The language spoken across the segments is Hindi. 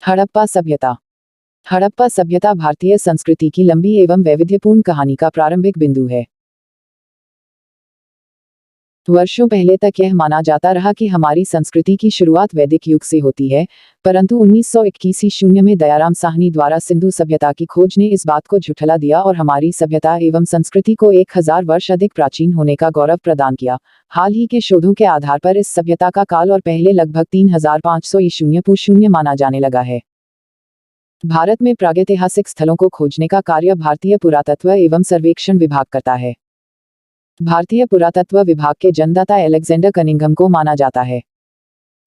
हड़प्पा सभ्यता। हड़प्पा सभ्यता भारतीय संस्कृति की लंबी एवं वैविध्यपूर्ण कहानी का प्रारंभिक बिंदु है। वर्षों पहले तक यह माना जाता रहा कि हमारी संस्कृति की शुरुआत वैदिक युग से होती है, परंतु 1921 ईस्वी में दयाराम साहनी द्वारा सिंधु सभ्यता की खोज ने इस बात को झुठला दिया और हमारी सभ्यता एवं संस्कृति को 1000 वर्ष अधिक प्राचीन होने का गौरव प्रदान किया। हाल ही के शोधों के आधार पर इस सभ्यता का काल और पहले लगभग 3500 ईस्वी पूर्व माना जाने लगा है। भारत में प्रागैतिहासिक स्थलों को खोजने का कार्य भारतीय पुरातत्व एवं सर्वेक्षण विभाग करता है। भारतीय पुरातत्व विभाग के जन्मदाता अलेक्जेंडर कनिंघम को माना जाता है।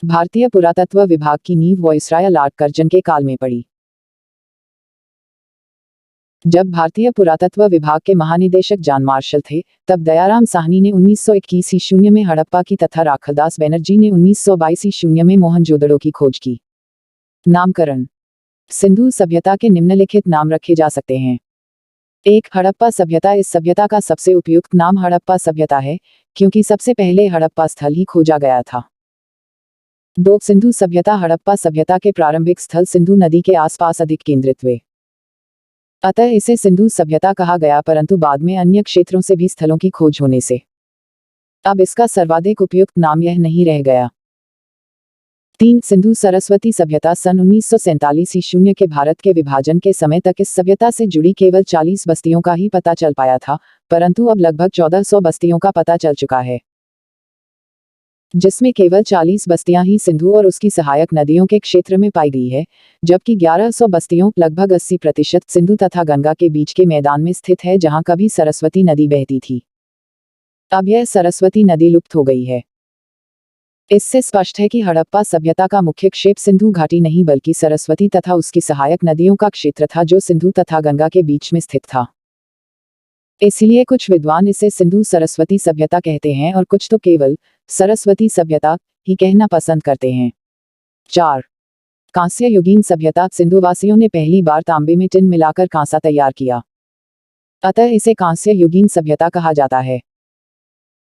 भारतीय पुरातत्व विभाग की नींव वायसराय लॉर्ड कर्जन के काल में पड़ी। जब भारतीय पुरातत्व विभाग के महानिदेशक जॉन मार्शल थे, तब दयाराम साहनी ने 1921 ईस्वी में हड़प्पा की तथा राखलदास बनर्जी ने 1922 ईस्वी में मोहनजोदड़ो की खोज की। नामकरण। सिंधु सभ्यता के निम्नलिखित नाम रखे जा सकते हैं। 1. हड़प्पा सभ्यता। इस सभ्यता का सबसे उपयुक्त नाम हड़प्पा सभ्यता है, क्योंकि सबसे पहले हड़प्पा स्थल ही खोजा गया था। 2. सिंधु सभ्यता। हड़प्पा सभ्यता के प्रारंभिक स्थल सिंधु नदी के आसपास अधिक केंद्रित हुए, अतः इसे सिंधु सभ्यता कहा गया, परंतु बाद में अन्य क्षेत्रों से भी स्थलों की खोज होने से अब इसका सर्वाधिक उपयुक्त नाम यह नहीं रह गया। 3. सिंधु सरस्वती सभ्यता। सन 1947 ईस्वी के भारत के विभाजन के समय तक इस सभ्यता से जुड़ी केवल 40 बस्तियों का ही पता चल पाया था, परंतु अब लगभग 1400 बस्तियों का पता चल चुका है, जिसमें केवल 40 बस्तियां ही सिंधु और उसकी सहायक नदियों के क्षेत्र में पाई गई है, जबकि 1100 बस्तियों लगभग 80% सिंधु तथा गंगा के बीच के मैदान में स्थित है, जहां कभी सरस्वती नदी बहती थी। अब यह सरस्वती नदी लुप्त हो गई है। इससे स्पष्ट है कि हड़प्पा सभ्यता का मुख्य क्षेत्र सिंधु घाटी नहीं बल्कि सरस्वती तथा उसकी सहायक नदियों का क्षेत्र था, जो सिंधु तथा गंगा के बीच में स्थित था। इसलिए कुछ विद्वान इसे सिंधु सरस्वती सभ्यता कहते हैं और कुछ तो केवल सरस्वती सभ्यता ही कहना पसंद करते हैं। 4. कांस्य युगीन सभ्यता। सिंधुवासियों ने पहली बार तांबे में टिन मिलाकर कांसा तैयार किया, अतः इसे कांस्य युगीन सभ्यता कहा जाता है।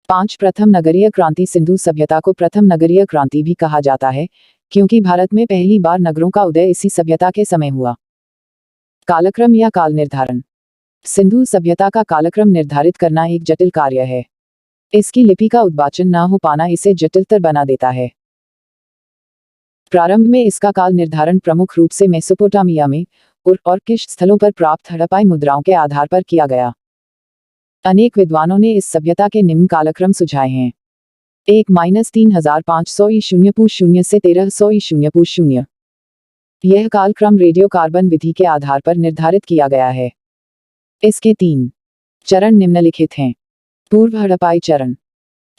5. प्रथम नगरीय क्रांति। सिंधु सभ्यता को प्रथम नगरीय क्रांति भी कहा जाता है, क्योंकि भारत में पहली बार नगरों का उदय इसी सभ्यता के समय हुआ। कालक्रम या काल निर्धारण। सिंधु सभ्यता का कालक्रम निर्धारित करना एक जटिल कार्य है। इसकी लिपि का उद्वाचन न हो पाना इसे जटिलतर बना देता है। प्रारंभ में इसका काल निर्धारण प्रमुख रूप से मेसोपोटामिया में और किश स्थलों पर प्राप्त हड़प्पाई मुद्राओं के आधार पर किया गया। अनेक विद्वानों ने इस सभ्यता के निम्न कालक्रम सुझाए हैं। 1-3500 ईस्वी पूर्व से 1300 ईस्वी पूर्व। यह कालक्रम रेडियो कार्बन विधि के आधार पर निर्धारित किया गया है। इसके 3 चरण निम्नलिखित हैं। पूर्व हड़प्पाई चरण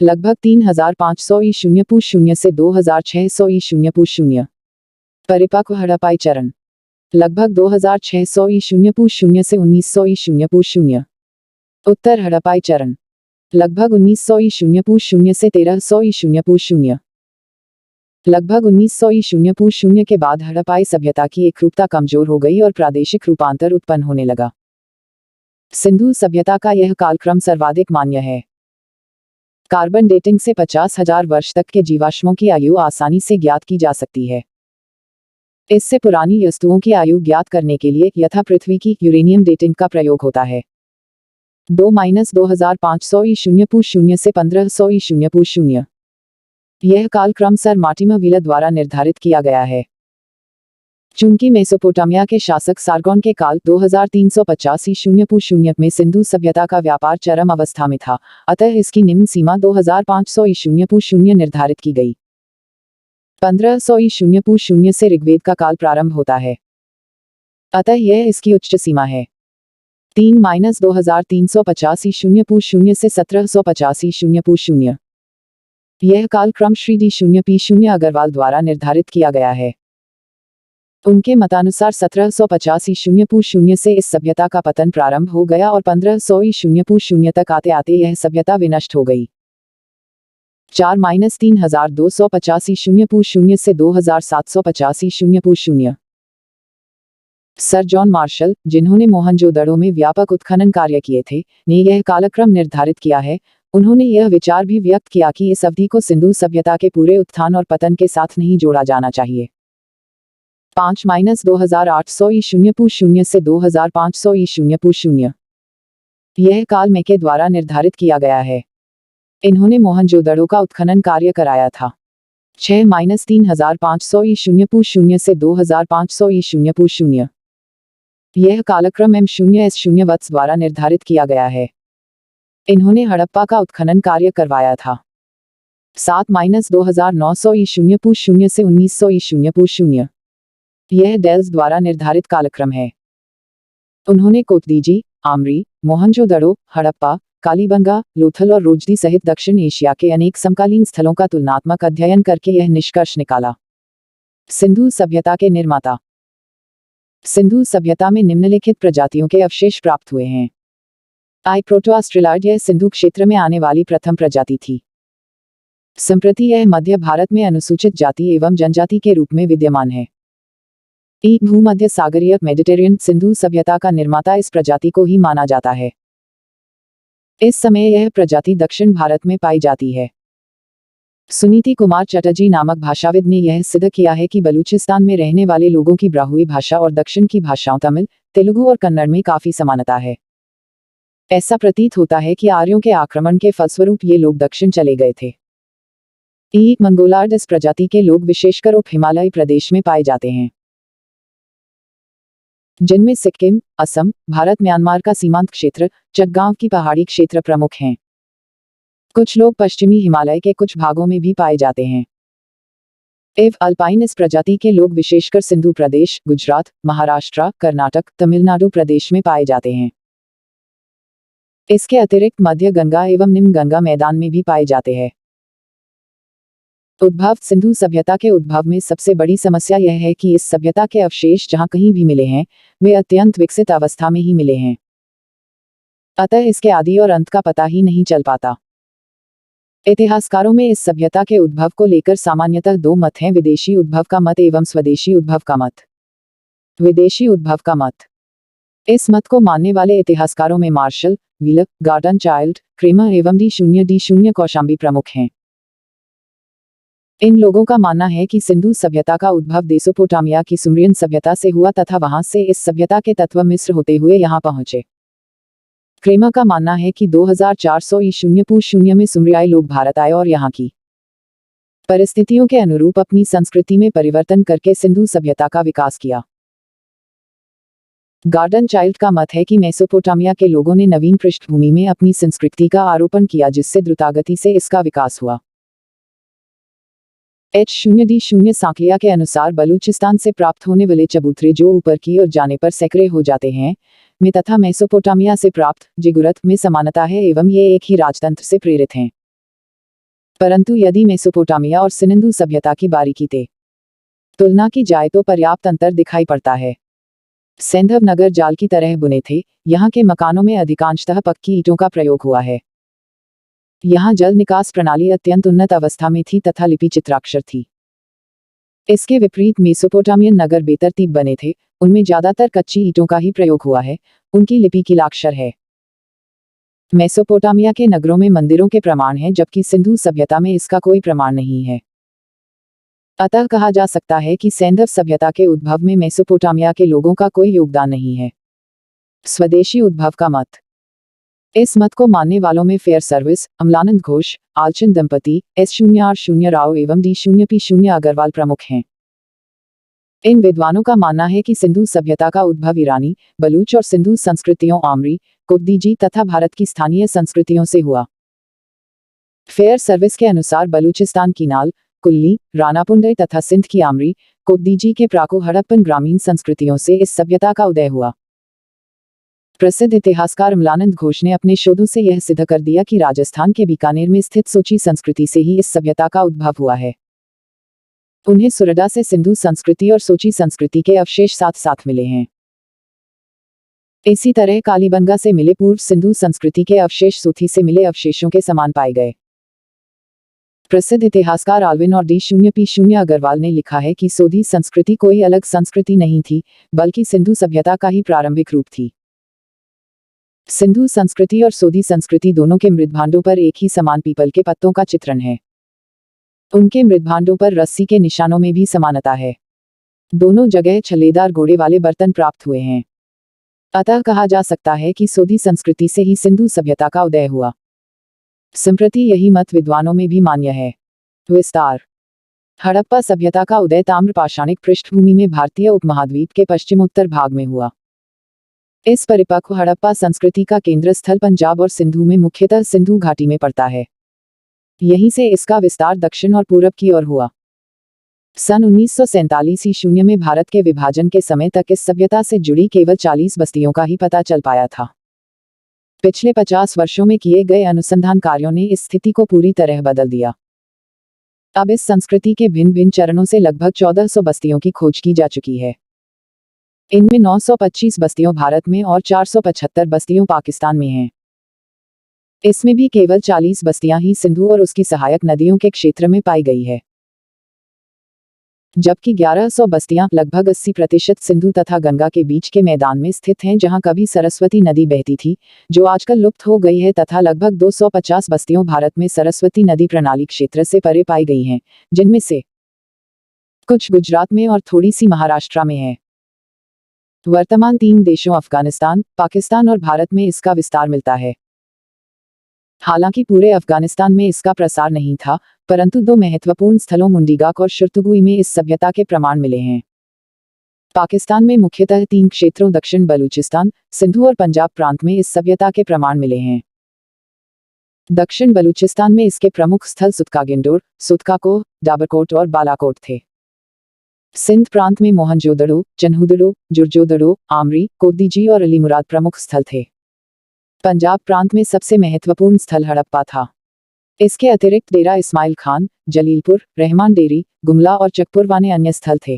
लगभग 3500 ईस्वी पूर्व से 2600 ईस्वी पूर्व। परिपक्व हड़प्पाई चरण लगभग 2600 ईस्वी पूर्व से 1900 ईस्वी पूर्व। उत्तर हड़प्पाई चरण लगभग 1900 ईस्वी पूर्व से 1300 ईस्वी पूर्व। लगभग 1900 ईस्वी पूर्व के बाद हड़प्पाई सभ्यता की एकरूपता कमजोर हो गई और प्रादेशिक रूपांतर उत्पन्न होने लगा। सिंधु सभ्यता का यह कालक्रम सर्वाधिक मान्य है। कार्बन डेटिंग से 50,000 वर्ष तक के जीवाश्मों की आयु आसानी से ज्ञात की जा सकती है। इससे पुरानी वस्तुओं की आयु ज्ञात करने के लिए यथा पृथ्वी की यूरेनियम डेटिंग का प्रयोग होता है। 2-2500 ईस्वी पूर्व से 1500 ईस्वी पूर्व। यह कालक्रम सर मार्टिमर व्हीलर द्वारा निर्धारित किया गया है। चूंकि मेसोपोटामिया के शासक सारगोन के काल 2350 ईस्वी पूर्व में सिंधु सभ्यता का व्यापार चरम अवस्था में था, अतः इसकी निम्न सीमा 2500 ईस्वी पूर्व निर्धारित की गई। 1500 ईस्वी पूर्व से ऋग्वेद का काल प्रारंभ होता है, अतः यह इसकी उच्च सीमा है। 3-2350 ईस्वी पूर्व से 1750 ईस्वी पूर्व। यह कालक्रम श्री D0P0 अग्रवाल द्वारा निर्धारित किया गया है। उनके मतानुसार 1750 ईस्वी पूर्व से इस सभ्यता का पतन प्रारंभ हो गया और 1500 ईस्वी पूर्व तक आते आते यह सभ्यता विनष्ट हो गई। 4-3250 ईस्वी पूर्व से 2750 ईस्वी पूर्व। सर जॉन मार्शल, जिन्होंने मोहनजोदड़ो में व्यापक उत्खनन कार्य किए थे, ने यह कालक्रम निर्धारित किया है। उन्होंने यह विचार भी व्यक्त किया कि इस अवधि को सिंधु सभ्यता के पूरे उत्थान और पतन के साथ नहीं जोड़ा जाना चाहिए। 5-2800 ई 0 से 2500 ई 0 यह काल के द्वारा निर्धारित किया गया है। इन्होंने मोहनजोदड़ो का उत्खनन कार्य कराया था। 6-3500 ई 0 से 2500 ई 0 यह कालक्रम M0S0 वत्स द्वारा निर्धारित किया गया है। इन्होंने हड़प्पा का उत्खनन कार्य करवाया था। 7-2900 ई 0 से 1900 ई 0 यह डेल्स द्वारा निर्धारित कालक्रम है। उन्होंने कोतदीजी, आमरी, मोहनजोदड़ो, हड़प्पा, कालीबंगा, लोथल और रोजदी सहित दक्षिण एशिया के अनेक समकालीन स्थलों का तुलनात्मक अध्ययन करके यह निष्कर्ष निकाला। सिंधु सभ्यता के निर्माता। सिंधु सभ्यता में निम्नलिखित प्रजातियों के अवशेष प्राप्त हुए हैं। आई प्रोटोआस्ट्रेलॉइड यह सिंधु क्षेत्र में आने वाली प्रथम प्रजाति थी। संप्रति यह मध्य भारत में अनुसूचित जाति एवं जनजाति के रूप में विद्यमान है। ई भूमध्य सागरीय मेडिटेरियन सिंधु सभ्यता का निर्माता इस प्रजाति को ही माना जाता है। इस समय यह प्रजाति दक्षिण भारत में पाई जाती है। सुनीति कुमार चटर्जी नामक भाषाविद ने यह सिद्ध किया है कि बलूचिस्तान में रहने वाले लोगों की ब्राहुई भाषा और दक्षिण की भाषाओं तमिल, तेलुगु और कन्नड़ में काफी समानता है। ऐसा प्रतीत होता है कि आर्यों के आक्रमण के फलस्वरूप ये लोग दक्षिण चले गए थे। ई मंगोलार्ड इस प्रजाति के लोग विशेषकर उप हिमालयी प्रदेश में पाए जाते हैं, जिनमें सिक्किम, असम, भारत म्यांमार का सीमांत क्षेत्र, चटगांव की पहाड़ी क्षेत्र प्रमुख हैं। कुछ लोग पश्चिमी हिमालय के कुछ भागों में भी पाए जाते हैं। एव अल्पाइन इस प्रजाति के लोग विशेषकर सिंधु प्रदेश, गुजरात, महाराष्ट्र, कर्नाटक, तमिलनाडु प्रदेश में पाए जाते हैं। इसके अतिरिक्त मध्य गंगा एवं निम्न गंगा मैदान में भी पाए जाते हैं। उद्भव। सिंधु सभ्यता के उद्भव में सबसे बड़ी समस्या यह है कि इस सभ्यता के अवशेष जहां कहीं भी मिले हैं, वे अत्यंत विकसित अवस्था में ही मिले हैं। अतः इसके आदि और अंत का पता ही नहीं चल पाता। इतिहासकारों में इस सभ्यता के उद्भव को लेकर सामान्यतः दो मत हैं, विदेशी उद्भव का मत एवं स्वदेशी उद्भव का मत। विदेशी उद्भव का मत। इस मत को मानने वाले इतिहासकारों में Marshall, Wheeler, Gordon Childe, Kramer एवं D0 कौशाम्बी प्रमुख हैं। इन लोगों का मानना है कि सिंधु सभ्यता का उद्भव मेसोपोटामिया की सुमरियन सभ्यता से हुआ तथा वहां से इस सभ्यता के तत्व मिस्र होते हुए यहां पहुंचे। क्रेमर का मानना है कि 2400 ई 0 में सुमरियाई लोग भारत आए और यहाँ की परिस्थितियों के अनुरूप अपनी संस्कृति में परिवर्तन करके सिंधु सभ्यता का विकास किया। गार्डन चाइल्ड का मत है कि मेसोपोटामिया के लोगों ने नवीन पृष्ठभूमि में अपनी संस्कृति का आरोपण किया, जिससे द्रुतगति से इसका विकास हुआ। H0D0 सांकलिया के अनुसार बलूचिस्तान से प्राप्त होने वाले चबूतरे जो ऊपर की ओर जाने पर सैकड़े हो जाते हैं में तथा मेसोपोटामिया से प्राप्त जिगुरत में समानता है एवं ये एक ही राजतंत्र से प्रेरित हैं। परंतु यदि मेसोपोटामिया और सिंधु सभ्यता की बारीकी से तुलना की जाए तो पर्याप्त अंतर दिखाई पड़ता है। सैंधव नगर जाल की तरह बुने थे। यहाँ के मकानों में अधिकांशतः पक्की ईंटों का प्रयोग हुआ है। यहाँ जल निकास प्रणाली अत्यंत उन्नत अवस्था में थी तथा लिपि चित्राक्षर थी। इसके विपरीत मेसोपोटामियन नगर बेतरतीब बने थे, उनमें ज्यादातर कच्ची ईंटों का ही प्रयोग हुआ है, उनकी लिपि कीलाक्षर है। मेसोपोटामिया के नगरों में मंदिरों के प्रमाण हैं, जबकि सिंधु सभ्यता में इसका कोई प्रमाण नहीं है। अतः कहा जा सकता है कि सैंधव सभ्यता के उद्भव में मेसोपोटामिया के लोगों का कोई योगदान नहीं है। स्वदेशी उद्भव का मत। इस मत को मानने वालों में फेयर सर्विस, अमलानंद घोष, आलचंद दंपति, S0R0 राव एवं D0P0 अग्रवाल प्रमुख हैं। इन विद्वानों का मानना है कि सिंधु सभ्यता का उद्भव ईरानी, बलूच और सिंधु संस्कृतियों आमरी, कोतदीजी तथा भारत की स्थानीय संस्कृतियों से हुआ। फेयर सर्विस के अनुसार बलूचिस्तान की नाल, कुल्ली, रानापुंडई तथा सिंध की आमरी, कोतदीजी के प्राको हड़प्पन ग्रामीण संस्कृतियों से इस सभ्यता का उदय हुआ। प्रसिद्ध इतिहासकार अमलानंद घोष ने अपने शोधों से यह सिद्ध कर दिया कि राजस्थान के बीकानेर में स्थित सोची संस्कृति से ही इस सभ्यता का उद्भव हुआ है। उन्हें सुरडा से सिंधु संस्कृति और सोची संस्कृति के अवशेष साथ साथ मिले हैं। इसी तरह कालीबंगा से मिले पूर्व सिंधु संस्कृति के अवशेष सोथी से मिले अवशेषों के समान पाए गए। प्रसिद्ध इतिहासकार आल्विन और D0P0 अग्रवाल ने लिखा है कि सोधी संस्कृति कोई अलग संस्कृति नहीं थी, बल्कि सिंधु सभ्यता का ही प्रारंभिक रूप थी। सिंधु संस्कृति और सोधी संस्कृति दोनों के मृदभांडों पर एक ही समान पीपल के पत्तों का चित्रण है। उनके मृदभांडों पर रस्सी के निशानों में भी समानता है। दोनों जगह छल्लेदार घोड़े वाले बर्तन प्राप्त हुए हैं। अतः कहा जा सकता है कि सोधी संस्कृति से ही सिंधु सभ्यता का उदय हुआ। संप्रति यही मत विद्वानों में भी मान्य है। विस्तार। हड़प्पा सभ्यता का उदय ताम्र पाषाणिक पृष्ठभूमि में भारतीय उपमहाद्वीप के पश्चिमोत्तर भाग में हुआ। इस परिपक्व हड़प्पा संस्कृति का केंद्र स्थल पंजाब और सिंधु में मुख्यतः सिंधु घाटी में पड़ता है। यहीं से इसका विस्तार दक्षिण और पूरब की ओर हुआ। सन 1947 ईस्वी में भारत के विभाजन के समय तक इस सभ्यता से जुड़ी केवल 40 बस्तियों का ही पता चल पाया था। पिछले 50 वर्षों में किए गए अनुसंधान कार्यों ने इस स्थिति को पूरी तरह बदल दिया। अब इस संस्कृति के भिन्न भिन्न चरणों से लगभग 1400 बस्तियों की खोज की जा चुकी है। इनमें 925 बस्तियां भारत में और 475 बस्तियां पाकिस्तान में हैं। इसमें भी केवल 40 बस्तियां ही सिंधु और उसकी सहायक नदियों के क्षेत्र में पाई गई है, जबकि 1100 बस्तियां लगभग 80% सिंधु तथा गंगा के बीच के मैदान में स्थित हैं, जहां कभी सरस्वती नदी बहती थी, जो आजकल लुप्त हो गई है, तथा लगभग 250 बस्तियां भारत में सरस्वती नदी प्रणाली क्षेत्र से परे पाई गई हैं, जिनमें से कुछ गुजरात में और थोड़ी सी महाराष्ट्र में है। वर्तमान 3 देशों अफगानिस्तान, पाकिस्तान और भारत में इसका विस्तार मिलता है। हालांकि पूरे अफगानिस्तान में इसका प्रसार नहीं था, परंतु 2 महत्वपूर्ण स्थलों मुंडीगाक और शुर्तुगुई में इस सभ्यता के प्रमाण मिले हैं। पाकिस्तान में मुख्यतः 3 क्षेत्रों दक्षिण बलूचिस्तान, सिंधु और पंजाब प्रांत में इस सभ्यता के प्रमाण मिले हैं। दक्षिण बलूचिस्तान में इसके प्रमुख स्थल सुतकागिंडोर, सुतकाकोह, डाबरकोट और बालाकोट थे। सिंध प्रांत में मोहनजोदड़ो, चन्हुदड़ो, जुर्जोदड़ो, आमरी, कोदीजी और अलीमुराद प्रमुख स्थल थे। पंजाब प्रांत में सबसे महत्वपूर्ण स्थल हड़प्पा था। इसके अतिरिक्त डेरा इस्माइल खान, जलीलपुर, रहमान डेरी, गुमला और चकपुरवाने अन्य स्थल थे।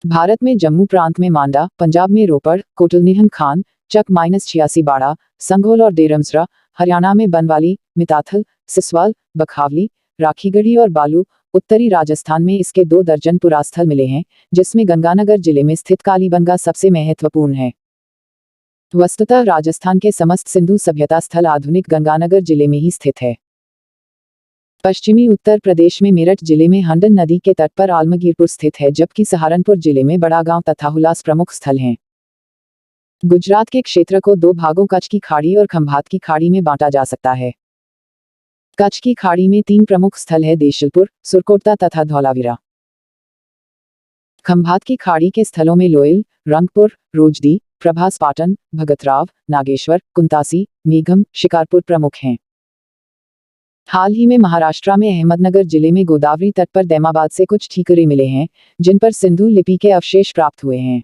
भारत में जम्मू प्रांत में मांडा, पंजाब में रोपड़, कोटलनिहन खान, चक-86 बाड़ा, संघोल और डेरमसरा, हरियाणा में बनवाली, मिताथल, सिसवाल, बखावली, राखीगढ़ी और बालू, उत्तरी राजस्थान में इसके 2 दर्जन पुरास्थल मिले हैं, जिसमें गंगानगर जिले में स्थित कालीबंगा सबसे महत्वपूर्ण है। वस्तुतः राजस्थान के समस्त सिंधु सभ्यता स्थल आधुनिक गंगानगर जिले में ही स्थित है। पश्चिमी उत्तर प्रदेश में मेरठ जिले में हंडन नदी के तट पर आलमगीरपुर स्थित है, जबकि सहारनपुर जिले में बड़ा गांव तथा हुलास प्रमुख स्थल हैं। गुजरात के क्षेत्र को 2 भागों कच्छ की खाड़ी और खंभात की खाड़ी में बांटा जा सकता है। कच्छ की खाड़ी में 3 प्रमुख स्थल है, देशलपुर, सुरकोटता तथा धौलावीरा। खंभात की खाड़ी के स्थलों में लोयल, रंगपुर, रोजदी, प्रभास पाटन, भगतराव, नागेश्वर, कुंतासी, मेघम, शिकारपुर प्रमुख हैं। हाल ही में महाराष्ट्र में अहमदनगर जिले में गोदावरी तट पर दैमाबाद से कुछ ठीकरे मिले हैं, जिन पर सिंधु लिपि के अवशेष प्राप्त हुए हैं।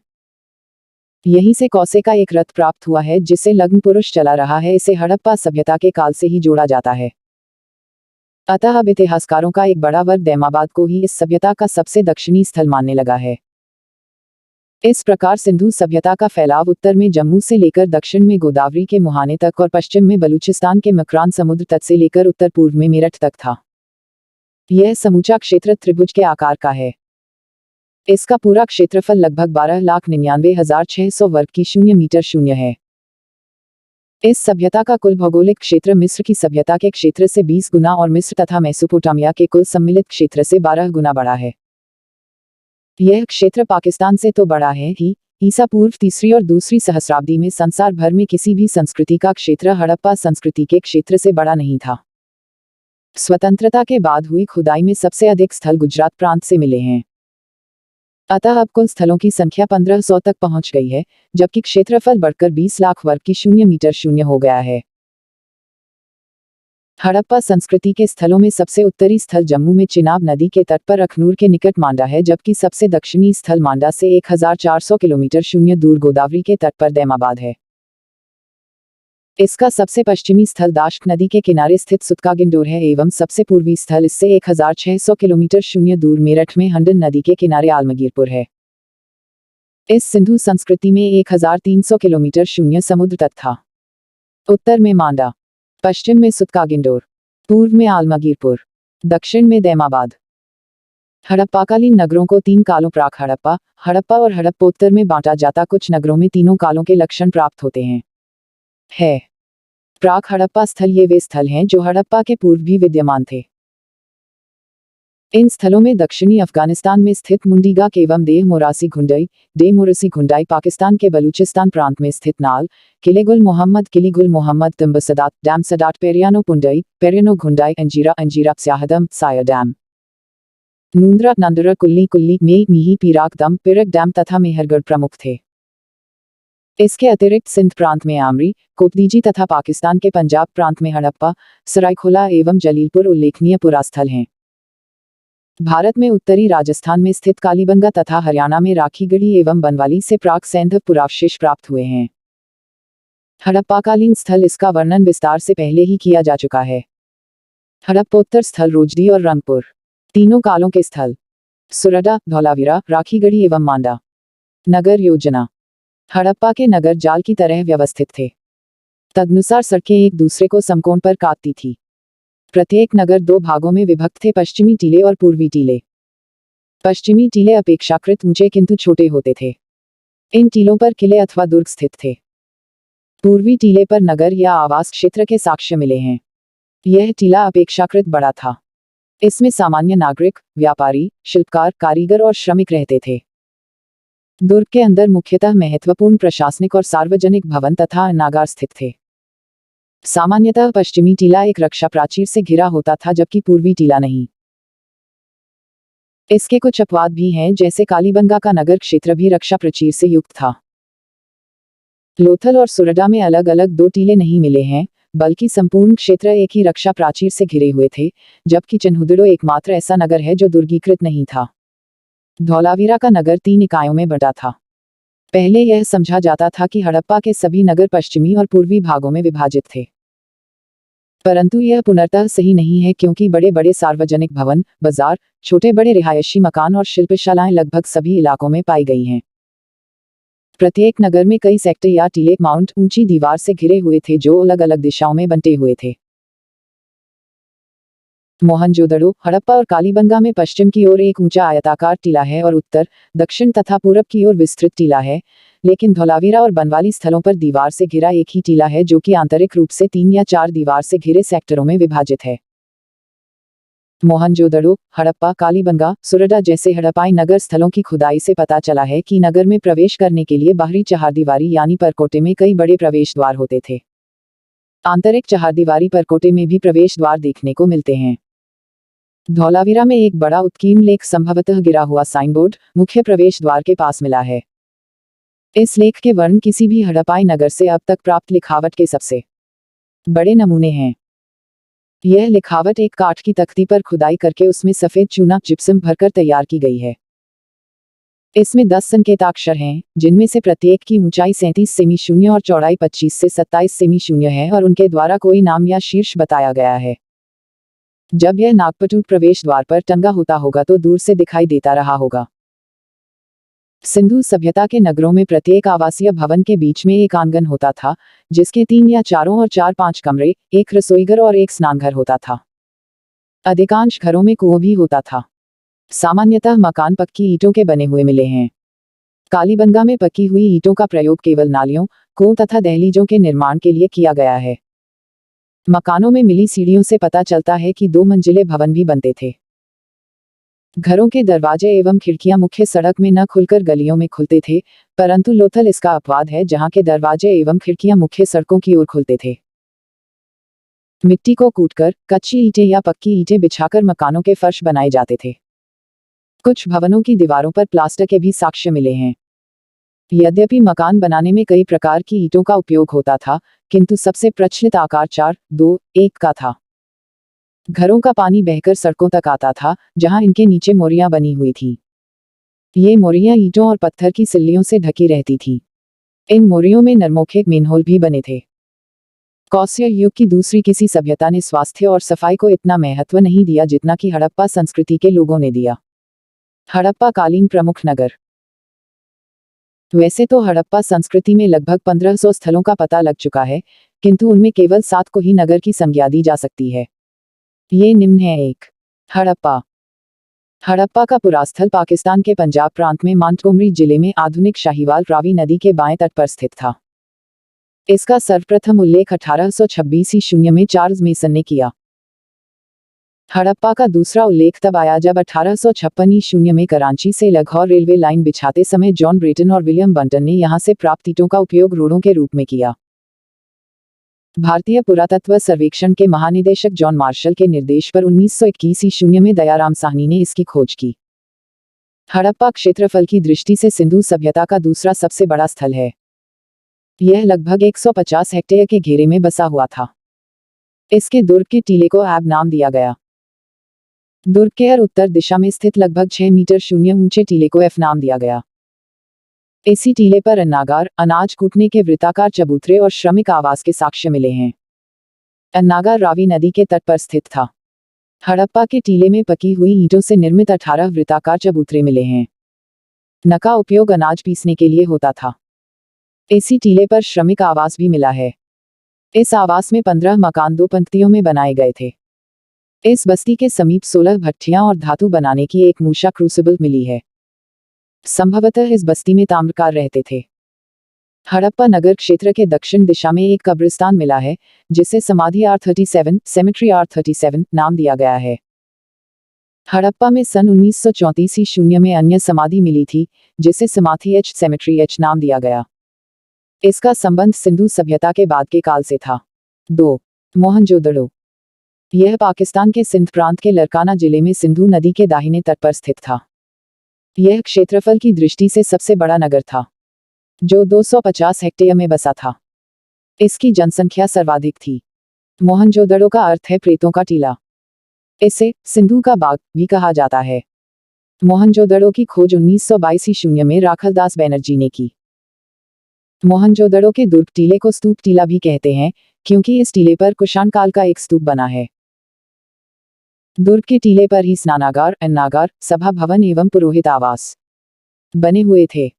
यहीं से कौसे का एक रथ प्राप्त हुआ है, जिसे लग्न पुरुष चला रहा है। इसे हड़प्पा सभ्यता के काल से ही जोड़ा जाता है। अतः अब इतिहासकारों का एक बड़ा वर्ग दैमाबाद को ही इस सभ्यता का सबसे दक्षिणी स्थल मानने लगा है। इस प्रकार सिंधु सभ्यता का फैलाव उत्तर में जम्मू से लेकर दक्षिण में गोदावरी के मुहाने तक और पश्चिम में बलूचिस्तान के मकरान समुद्र तट से लेकर उत्तर पूर्व में मेरठ तक था। यह समूचा क्षेत्र त्रिभुज के आकार का है। इसका पूरा क्षेत्रफल लगभग 12,99,600 वर्ग की 0 मीटर 0 है। इस सभ्यता का कुल भौगोलिक क्षेत्र मिस्र की सभ्यता के क्षेत्र से 20 गुना और मिस्र तथा मेसोपोटामिया के कुल सम्मिलित क्षेत्र से 12 गुना बड़ा है। यह क्षेत्र पाकिस्तान से तो बड़ा है ही, ईसा पूर्व 3री और 2री सहस्राब्दी में संसार भर में किसी भी संस्कृति का क्षेत्र हड़प्पा संस्कृति के क्षेत्र से बड़ा नहीं था। स्वतंत्रता के बाद हुई खुदाई में सबसे अधिक स्थल गुजरात प्रांत से मिले हैं। अतः अब कुल स्थलों की संख्या 1500 तक पहुंच गई है, जबकि क्षेत्रफल बढ़कर 20 लाख वर्ग की 0 मीटर 0 हो गया है। हड़प्पा संस्कृति के स्थलों में सबसे उत्तरी स्थल जम्मू में चिनाब नदी के तट पर अखनूर के निकट मांडा है, जबकि सबसे दक्षिणी स्थल मांडा से 1400 किलोमीटर 0 दूर गोदावरी के तट पर दैमाबाद है। इसका सबसे पश्चिमी स्थल दाश्क नदी के किनारे स्थित सुतकागिंडोर है एवं सबसे पूर्वी स्थल इससे 1600 किलोमीटर 0 दूर मेरठ में हंडन नदी के किनारे आलमगीरपुर है। इस सिंधु संस्कृति में 1300 किलोमीटर 0 समुद्र तट था। उत्तर में मांडा, पश्चिम में सुतकागिंडोर, पूर्व में आलमगीरपुर, दक्षिण में दैमाबाद। हड़प्पाकालीन नगरों को 3 कालों प्राक हड़प्पा, हड़प्पा और हड़प्पोत्तर में बांटा जाता। कुछ नगरों में तीनों कालों के लक्षण प्राप्त होते हैं। प्राक हड़प्पा स्थल ये वे स्थल हैं जो हड़प्पा के पूर्व भी विद्यमान थे। इन स्थलों में दक्षिणी अफगानिस्तान में स्थित मुंडीगाक एवं देह मोरासी घुंडाई, पाकिस्तान के बलूचिस्तान प्रांत में स्थित नाल, किली गुल मोहम्मद तिम्बसदात डैम, सडाट पेरियानो पुंडई, पेरियानो घुंडाई, अंजीरा स्याहदम, साया डैम, नूंद्रा नंदरा कुल्ली में मीही पीराक दम, पिरक डैम तथा मेहरगढ़ प्रमुख थे। इसके अतिरिक्त सिंध प्रांत में आमरी, कोपदीजी तथा पाकिस्तान के पंजाब प्रांत में हड़प्पा, सरायखोला एवं जलीलपुर उल्लेखनीय पुरास्थल हैं। भारत में उत्तरी राजस्थान में स्थित कालीबंगा तथा हरियाणा में राखीगढ़ी एवं बनवाली से प्राक सैंधव पुरावशेष प्राप्त हुए हैं। हड़प्पाकालीन स्थल, इसका वर्णन विस्तार से पहले ही किया जा चुका है। हड़प्पोत्तर स्थल रोजडी और रंगपुर, तीनों कालों के स्थल। सुरडा, धौलावीरा, राखीगढ़ी एवं मांडा। नगर योजना। हड़प्पा के नगर जाल की तरह व्यवस्थित थे। तदनुसार सड़कें एक दूसरे को समकोण पर काटती थी। प्रत्येक नगर दो भागों में विभक्त थे, पश्चिमी टीले और पूर्वी टीले। पश्चिमी टीले अपेक्षाकृत ऊंचे किंतु छोटे होते थे। इन टीलों पर किले अथवा दुर्ग स्थित थे। पूर्वी टीले पर नगर या आवास क्षेत्र के साक्ष्य मिले हैं। यह टीला अपेक्षाकृत बड़ा था। इसमें सामान्य नागरिक, व्यापारी, शिल्पकार, कारीगर और श्रमिक रहते थे। दुर्ग के अंदर मुख्यतः महत्वपूर्ण प्रशासनिक और सार्वजनिक भवन तथा अन्नागार स्थित थे। सामान्यतः पश्चिमी टीला एक रक्षा प्राचीर से घिरा होता था, जबकि पूर्वी टीला नहीं। इसके कुछ अपवाद भी हैं, जैसे कालीबंगा का नगर क्षेत्र भी रक्षा प्राचीर से युक्त था। लोथल और सुरडा में अलग अलग दो टीले नहीं मिले हैं, बल्कि संपूर्ण क्षेत्र एक ही रक्षा प्राचीर से घिरे हुए थे, जबकि चिन्हुदड़ो एकमात्र ऐसा नगर है जो दुर्गीकृत नहीं था। धौलावीरा का नगर 3 इकाइयों में बटा था। पहले यह समझा जाता था कि हड़प्पा के सभी नगर पश्चिमी और पूर्वी भागों में विभाजित थे, परंतु यह पूर्णतः सही नहीं है, क्योंकि बड़े बड़े सार्वजनिक भवन, बाजार, छोटे बड़े रिहायशी मकान और शिल्पशालाएं लगभग सभी इलाकों में पाई गई हैं। प्रत्येक नगर में कई सेक्टर या टीले माउंट ऊंची दीवार से घिरे हुए थे, जो अलग अलग दिशाओं में बंटे हुए थे। मोहनजोदड़ो, हड़प्पा और कालीबंगा में पश्चिम की ओर एक ऊंचा आयताकार टीला है और उत्तर, दक्षिण तथा पूरब की ओर विस्तृत टीला है, लेकिन धौलावीरा और बनवाली स्थलों पर दीवार से घिरा एक ही टीला है, जो कि आंतरिक रूप से 3 या 4 दीवार से घिरे सेक्टरों में विभाजित है। मोहनजोदड़ो, हड़प्पा, कालीबंगा, सुरडा जैसे हड़प्पाई नगर स्थलों की खुदाई से पता चला है कि नगर में प्रवेश करने के लिए बाहरी चहारदीवारी यानी परकोटे में कई बड़े प्रवेश द्वार होते थे। आंतरिक चहारदीवारी परकोटे में भी प्रवेश द्वार देखने को मिलते हैं। धौलावीरा में एक बड़ा उत्कीर्ण लेख, संभवतः गिरा हुआ साइनबोर्ड, मुख्य प्रवेश द्वार के पास मिला है। इस लेख के वर्ण किसी भी हड़प्पाई नगर से अब तक प्राप्त लिखावट के सबसे बड़े नमूने हैं। यह लिखावट एक काठ की तख्ती पर खुदाई करके उसमें सफेद चूना जिप्सम भरकर तैयार की गई है। इसमें 10 संकेताक्षर हैं, जिनमें से प्रत्येक की ऊंचाई 37 सेमी शून्य और चौड़ाई 25 से 27 सेमी शून्य है और उनके द्वारा कोई नाम या शीर्ष बताया गया है। जब यह नागपटूट प्रवेश द्वार पर टंगा होता होगा तो दूर से दिखाई देता रहा होगा। सिंधु सभ्यता के नगरों में प्रत्येक आवासीय भवन के बीच में एक आंगन होता था, जिसके 3 या 4 और 4-5 कमरे, एक रसोईघर और एक स्नानघर होता था। अधिकांश घरों में कुआं भी होता था। सामान्यतः मकान पक्की ईंटों के बने हुए मिले हैं। कालीबंगा में पकी हुई ईंटों का प्रयोग केवल नालियों, कुओं तथा दहलीजों के निर्माण के लिए किया गया है। मकानों में मिली सीढ़ियों से पता चलता है कि 2 मंजिले भवन भी बनते थे। घरों के दरवाजे एवं खिड़कियां मुख्य सड़क में न खुलकर गलियों में खुलते थे, परंतु लोथल इसका अपवाद है, जहां के दरवाजे एवं खिड़कियां मुख्य सड़कों की ओर खुलते थे। मिट्टी को कूटकर, कच्ची ईंटें या पक्की ईंटें बिछाकर मकानों के फर्श बनाए जाते थे। कुछ भवनों की दीवारों पर प्लास्टर के भी साक्ष्य मिले हैं। यद्यपि मकान बनाने में कई प्रकार की ईंटों का उपयोग होता था, किंतु सबसे प्रचलित आकार 4-2-1 का था। घरों का पानी बहकर सड़कों तक आता था, जहां इनके नीचे मोरियां बनी हुई थीं। ये मोरियां ईंटों और पत्थर की सिल्लियों से ढकी रहती थीं। इन मोरियों में नरमोखे मेनहोल भी बने थे। कौशल युग की दूसरी किसी सभ्यता ने स्वास्थ्य और सफाई को इतना महत्व नहीं दिया जितना कि हड़प्पा संस्कृति के लोगों ने दिया। हड़प्पा कालीन प्रमुख नगर। वैसे तो हड़प्पा संस्कृति में लगभग 1500 स्थलों का पता लग चुका है, किंतु उनमें केवल 7 को ही नगर की संज्ञा दी जा सकती है। ये निम्न है। 1. हड़प्पा। हड़प्पा का पुरास्थल पाकिस्तान के पंजाब प्रांत में मोंटगोमरी जिले में आधुनिक शाहीवाल रावी नदी के बाएं तट पर स्थित था। इसका सर्वप्रथम उल्लेख 1826 ईस्वी में चार्ल्स मेसन ने किया। हड़प्पा का दूसरा उल्लेख तब आया जब 1856 ईस्वी में कराची से लाहौर रेलवे लाइन बिछाते समय जॉन ब्रेटन और विलियम बंटन ने यहां से प्राप्त ईंटों का उपयोग रोड़ों के रूप में किया। भारतीय पुरातत्व सर्वेक्षण के महानिदेशक जॉन मार्शल के निर्देश पर 1921 ईस्वी में दयाराम साहनी ने इसकी खोज की। हड़प्पा क्षेत्रफल की दृष्टि से सिंधु सभ्यता का दूसरा सबसे बड़ा स्थल है। यह लगभग 150 हेक्टेयर के घेरे में बसा हुआ था। इसके दुर्ग के टीले को ऐब नाम दिया गया। दुर्ग के उत्तर दिशा में स्थित लगभग 6 मीटर शून्य ऊंचे टीले को एफ नाम दिया गया। इसी टीले पर अन्नागार, अनाज कूटने के वृत्ताकार चबूतरे और श्रमिक आवास के साक्ष्य मिले हैं। अन्नागार रावी नदी के तट पर स्थित था। हड़प्पा के टीले में पकी हुई ईंटों से निर्मित 18 वृत्ताकार चबूतरे मिले हैं। न का उपयोग अनाज पीसने के लिए होता था। इसी टीले पर श्रमिक आवास भी मिला है। इस आवास में 15 मकान 2 पंक्तियों में बनाए गए थे। इस बस्ती के समीप 16 भट्ठियां और धातु बनाने की एक मूषा क्रूसिबल मिली है। संभवतः इस बस्ती में ताम्रकार रहते थे। हड़प्पा नगर क्षेत्र के दक्षिण दिशा में एक कब्रिस्तान मिला है, जिसे समाधि R37 सेमेट्री R37 नाम दिया गया है। हड़प्पा में सन 1934 ईस्वी में अन्य समाधि मिली थी, जिसे समाधि H सेमेट्री H नाम दिया गया। इसका संबंध सिंधु सभ्यता के बाद के काल से था। 2. मोहनजोदड़ो। यह पाकिस्तान के सिंध प्रांत के लरकाना जिले में सिंधु नदी के दाहिने तट पर स्थित था। यह क्षेत्रफल की दृष्टि से सबसे बड़ा नगर था, जो 250 हेक्टेयर में बसा था। इसकी जनसंख्या सर्वाधिक थी। मोहनजोदड़ो का अर्थ है प्रेतों का टीला। इसे सिंधु का बाग भी कहा जाता है। मोहनजोदड़ो की खोज 1922 ईस्वी में राखलदास बैनर्जी ने की। मोहनजोदड़ो के दुर्ग टीले को स्तूप टीला भी कहते हैं, क्योंकि इस टीले पर कुषाण काल का एक स्तूप बना है। दुर्ग के टीले पर ही स्नानागार, अन्नागार, सभा भवन एवं पुरोहित आवास बने हुए थे।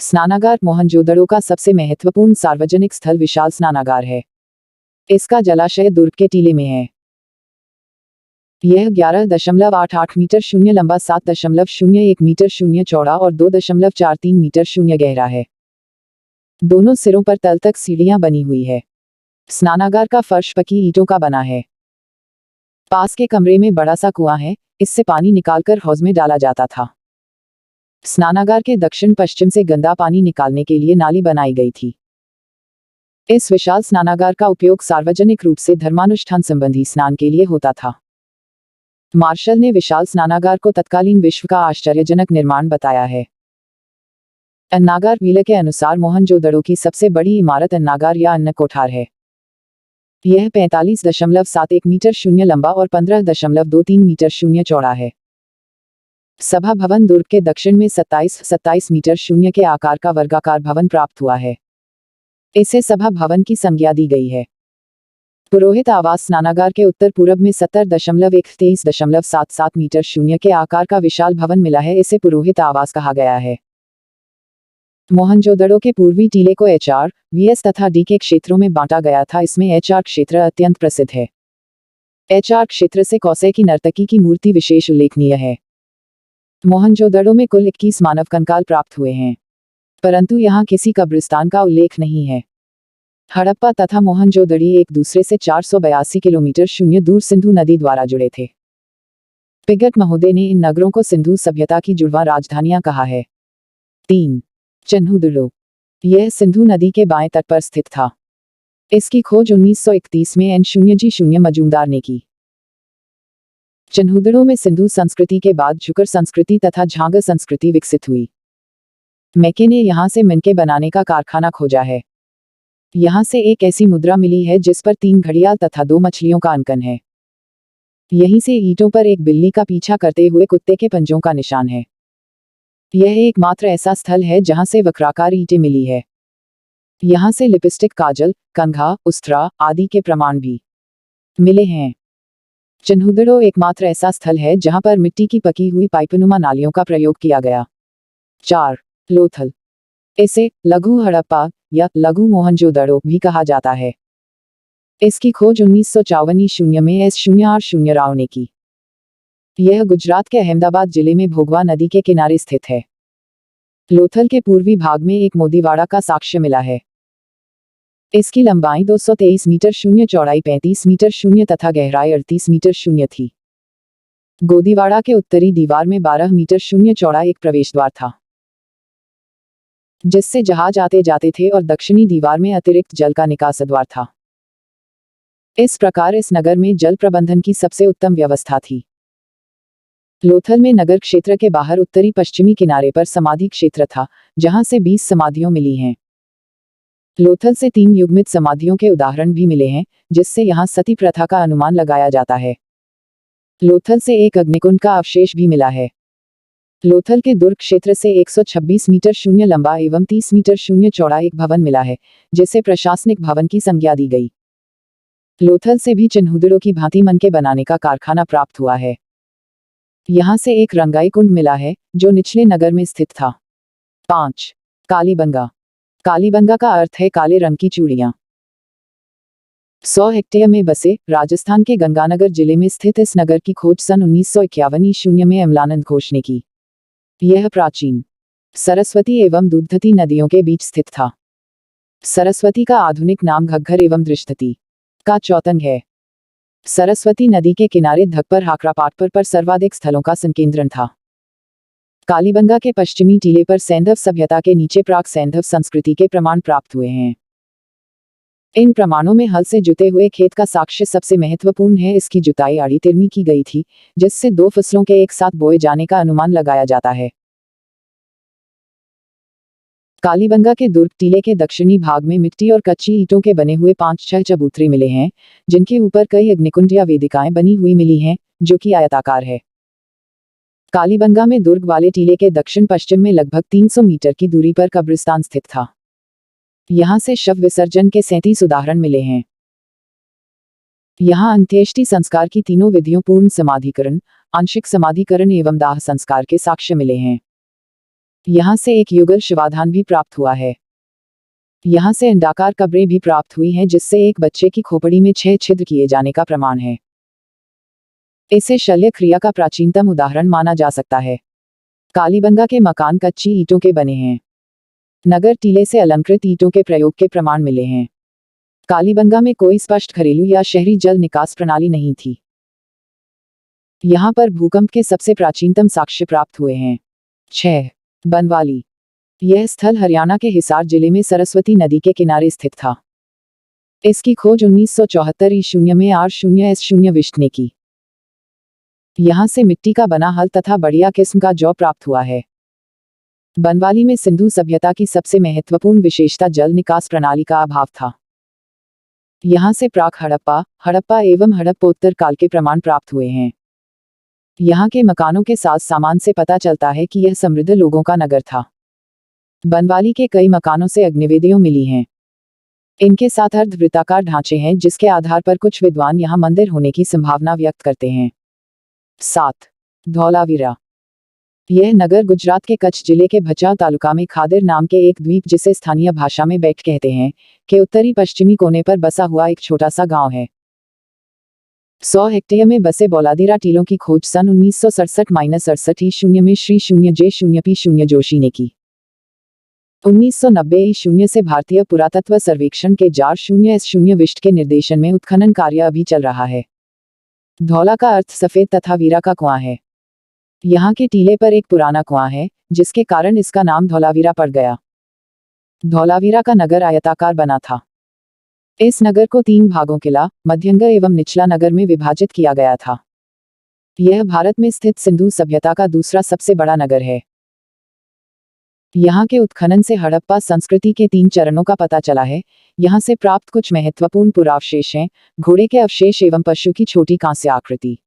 स्नानागार मोहनजोदड़ो का सबसे महत्वपूर्ण सार्वजनिक स्थल विशाल स्नानागार है। इसका जलाशय दुर्ग के टीले में है। यह 11.88 मीटर शून्य लंबा, 7.01 मीटर शून्य चौड़ा और 2.43 मीटर शून्य गहरा है। दोनों सिरों पर तल तक सीढ़ियां बनी हुई है। स्नानागार का फर्श पकी ईंटों का बना है। पास के कमरे में बड़ा सा कुआं है, इससे पानी निकालकर हौज में डाला जाता था। स्नानागार के दक्षिण पश्चिम से गंदा पानी निकालने के लिए नाली बनाई गई थी। इस विशाल स्नानागार का उपयोग सार्वजनिक रूप से धर्मानुष्ठान संबंधी स्नान के लिए होता था। मार्शल ने विशाल स्नानागार को तत्कालीन विश्व का आश्चर्यजनक निर्माण बताया है। अन्नागार व्हीलर के अनुसार मोहनजोदड़ो की सबसे बड़ी इमारत अन्नागार या अन्न कोठार है। यह 45.71 मीटर शून्य लंबा और 15.23 मीटर शून्य चौड़ा है। सभा भवन दुर्ग के दक्षिण में 27 मीटर शून्य के आकार का वर्गाकार भवन प्राप्त हुआ है। इसे सभा भवन की संज्ञा दी गई है। पुरोहित आवास स्नानागार के उत्तर पूर्व में 70.123.77 मीटर शून्य के आकार का विशाल भवन मिला है। इसे पुरोहित आवास कहा गया है। मोहनजोदड़ो के पूर्वी टीले को HR, VS तथा D के क्षेत्रों में बांटा गया था। इसमें HR क्षेत्र अत्यंत प्रसिद्ध है। HR क्षेत्र से कौसे की नर्तकी की मूर्ति विशेष उल्लेखनीय है। मोहनजोदड़ो में कुल 21 मानव कंकाल प्राप्त हुए हैं, परंतु यहाँ किसी कब्रिस्तान का उल्लेख नहीं है। हड़प्पा तथा मोहनजोदड़ी एक दूसरे से 482 किलोमीटर शून्य दूर सिंधु नदी द्वारा जुड़े थे। पिगट महोदय ने इन नगरों को सिंधु सभ्यता की जुड़वां राजधानियां कहा है। 3. चन्हुदड़ो। यह सिंधु नदी के बाएं तट पर स्थित था। इसकी खोज 1931 में N0G0 मजूमदार ने की। चन्हुदड़ो में सिंधु संस्कृति के बाद झुकर संस्कृति तथा झांग संस्कृति विकसित हुई। मैके ने यहाँ से मिनके बनाने का कारखाना खोजा है। यहाँ से एक ऐसी मुद्रा मिली है जिस पर 3 घड़ियाल तथा 2 मछलियों का अंकन है। यहीं से ईंटों पर एक बिल्ली का पीछा करते हुए कुत्ते के पंजों का निशान है। यह एकमात्र ऐसा स्थल है जहां से वक्राकार ईंटें मिली है। यहां से लिपस्टिक, काजल, कंघा, उस्त्रा आदि के प्रमाण भी मिले हैं। चन्हुदड़ो एकमात्र ऐसा स्थल है जहां पर मिट्टी की पकी हुई पाइपनुमा नालियों का प्रयोग किया गया। 4. लोथल। इसे लघु हड़प्पा या लघु मोहनजोदड़ो भी कहा जाता है। इसकी खोज 1954 ईस्वी में S0R0 राव ने की। यह गुजरात के अहमदाबाद जिले में भोगवा नदी के किनारे स्थित है। लोथल के पूर्वी भाग में एक मोदीवाड़ा का साक्ष्य मिला है। इसकी लंबाई 223 मीटर शून्य, चौड़ाई 35 मीटर शून्य तथा गहराई 38 मीटर शून्य थी। गोदीवाड़ा के उत्तरी दीवार में 12 मीटर शून्य चौड़ा एक प्रवेश द्वार था, जिससे जहाज आते जाते थे, और दक्षिणी दीवार में अतिरिक्त जल का निकास द्वार था। इस प्रकार इस नगर में जल प्रबंधन की सबसे उत्तम व्यवस्था थी। लोथल में नगर क्षेत्र के बाहर उत्तरी पश्चिमी किनारे पर समाधि क्षेत्र था, जहां से 20 समाधियों मिली हैं। लोथल से 3 युग्मित समाधियों के उदाहरण भी मिले हैं, जिससे यहां सती प्रथा का अनुमान लगाया जाता है। लोथल से एक अग्निकुंड का अवशेष भी मिला है। लोथल के दुर्ग क्षेत्र से 126 मीटर शून्य लंबा एवं 30 मीटर शून्य चौड़ा एक भवन मिला है, जिसे प्रशासनिक भवन की संज्ञा दी गई। लोथल से भी चिन्हुदड़ों की भांति मनके बनाने का कारखाना प्राप्त हुआ है। यहाँ से एक रंगाई कुंड मिला है, जो निचले नगर में स्थित था। 5. कालीबंगा। कालीबंगा का अर्थ है काले रंग की चूड़ियां। 100 हेक्टेयर में बसे राजस्थान के गंगानगर जिले में स्थित इस नगर की खोज सन 1951 ईस्वी में अमलानंद घोष ने की। यह प्राचीन सरस्वती एवं दूधती नदियों के बीच स्थित था। सरस्वती का आधुनिक नाम घग्घर एवं दृष्टति का चौतंग है। सरस्वती नदी के किनारे धकपर हाकरापाट पर सर्वाधिक स्थलों का संकेंद्रण था। कालीबंगा के पश्चिमी टीले पर सैंधव सभ्यता के नीचे प्राक सैंधव संस्कृति के प्रमाण प्राप्त हुए हैं। इन प्रमाणों में हल से जुते हुए खेत का साक्ष्य सबसे महत्वपूर्ण है। इसकी जुताई आड़ी तिरमी की गई थी, जिससे 2 फसलों के एक साथ बोए जाने का अनुमान लगाया जाता है। कालीबंगा के दुर्ग टीले के दक्षिणी भाग में मिट्टी और कच्ची ईंटों के बने हुए 5-6 चबूतरे मिले हैं, जिनके ऊपर कई अग्निकुंड या वेदिकाएं बनी हुई मिली हैं, जो कि आयताकार है। कालीबंगा में दुर्ग वाले टीले के दक्षिण पश्चिम में लगभग 300 मीटर की दूरी पर कब्रिस्तान स्थित था। यहाँ से शव विसर्जन के 37 उदाहरण मिले हैं। यहाँ अंत्येष्टि संस्कार की तीनों विधियों पूर्ण समाधिकरण, आंशिक समाधिकरण एवं दाह संस्कार के साक्ष्य मिले हैं। यहाँ से एक युगल शिवाधान भी प्राप्त हुआ है। यहाँ से अंडाकार कब्रें भी प्राप्त हुई हैं, जिससे एक बच्चे की खोपड़ी में 6 छिद्र किए जाने का प्रमाण है। इसे शल्य क्रिया का प्राचीनतम उदाहरण माना जा सकता है। कालीबंगा के मकान कच्ची ईंटों के बने हैं। नगर टीले से अलंकृत ईंटों के प्रयोग के प्रमाण मिले हैं। कालीबंगा में कोई स्पष्ट घरेलू या शहरी जल निकास प्रणाली नहीं थी। यहाँ पर भूकंप के सबसे प्राचीनतम साक्ष्य प्राप्त हुए हैं। 6. बनवाली। यह स्थल हरियाणा के हिसार जिले में सरस्वती नदी के किनारे स्थित था। इसकी खोज 1974 ईस्वी में R0S0 विष्ट ने की। यहाँ से मिट्टी का बना हल तथा बढ़िया किस्म का जौ प्राप्त हुआ है। बनवाली में सिंधु सभ्यता की सबसे महत्वपूर्ण विशेषता जल निकास प्रणाली का अभाव था। यहाँ से प्राक हड़प्पा एवं हड़प्पोत्तर काल के प्रमाण प्राप्त हुए हैं। यहाँ के मकानों के साज सामान से पता चलता है कि यह समृद्ध लोगों का नगर था। बनवाली के कई मकानों से अग्निवेदियां मिली हैं। इनके साथ अर्धवृत्ताकार ढांचे हैं, जिसके आधार पर कुछ विद्वान यहाँ मंदिर होने की संभावना व्यक्त करते हैं। 7. धौलावीरा। यह नगर गुजरात के कच्छ जिले के भचाऊ तालुका में खादिर नाम के एक द्वीप, जिसे स्थानीय भाषा में बैठ कहते हैं, के उत्तरी पश्चिमी कोने पर बसा हुआ एक छोटा सा गांव है। 100 हेक्टेयर में बसे बौलादीरा टीलों की खोज सन 1967-68 ईस्वी में श्री 0J0P0 जोशी ने की। 1990 ईस्वी से भारतीय पुरातत्व सर्वेक्षण के JAR0S0 विष्ट के निर्देशन में उत्खनन कार्य अभी चल रहा है। धौला का अर्थ सफेद तथा वीरा का कुआं है। यहाँ के टीले पर एक पुराना कुआं है, जिसके कारण इसका नाम धौलावीरा पड़ गया। धौलावीरा का नगर आयताकार बना था। इस नगर को 3 भागों किला, मध्यंगर एवं निचला नगर में विभाजित किया गया था। यह भारत में स्थित सिंधु सभ्यता का दूसरा सबसे बड़ा नगर है। यहाँ के उत्खनन से हड़प्पा संस्कृति के 3 चरणों का पता चला है। यहाँ से प्राप्त कुछ महत्वपूर्ण पुरावशेष हैं: घोड़े के अवशेष एवं पशु की छोटी कांस्य आकृति।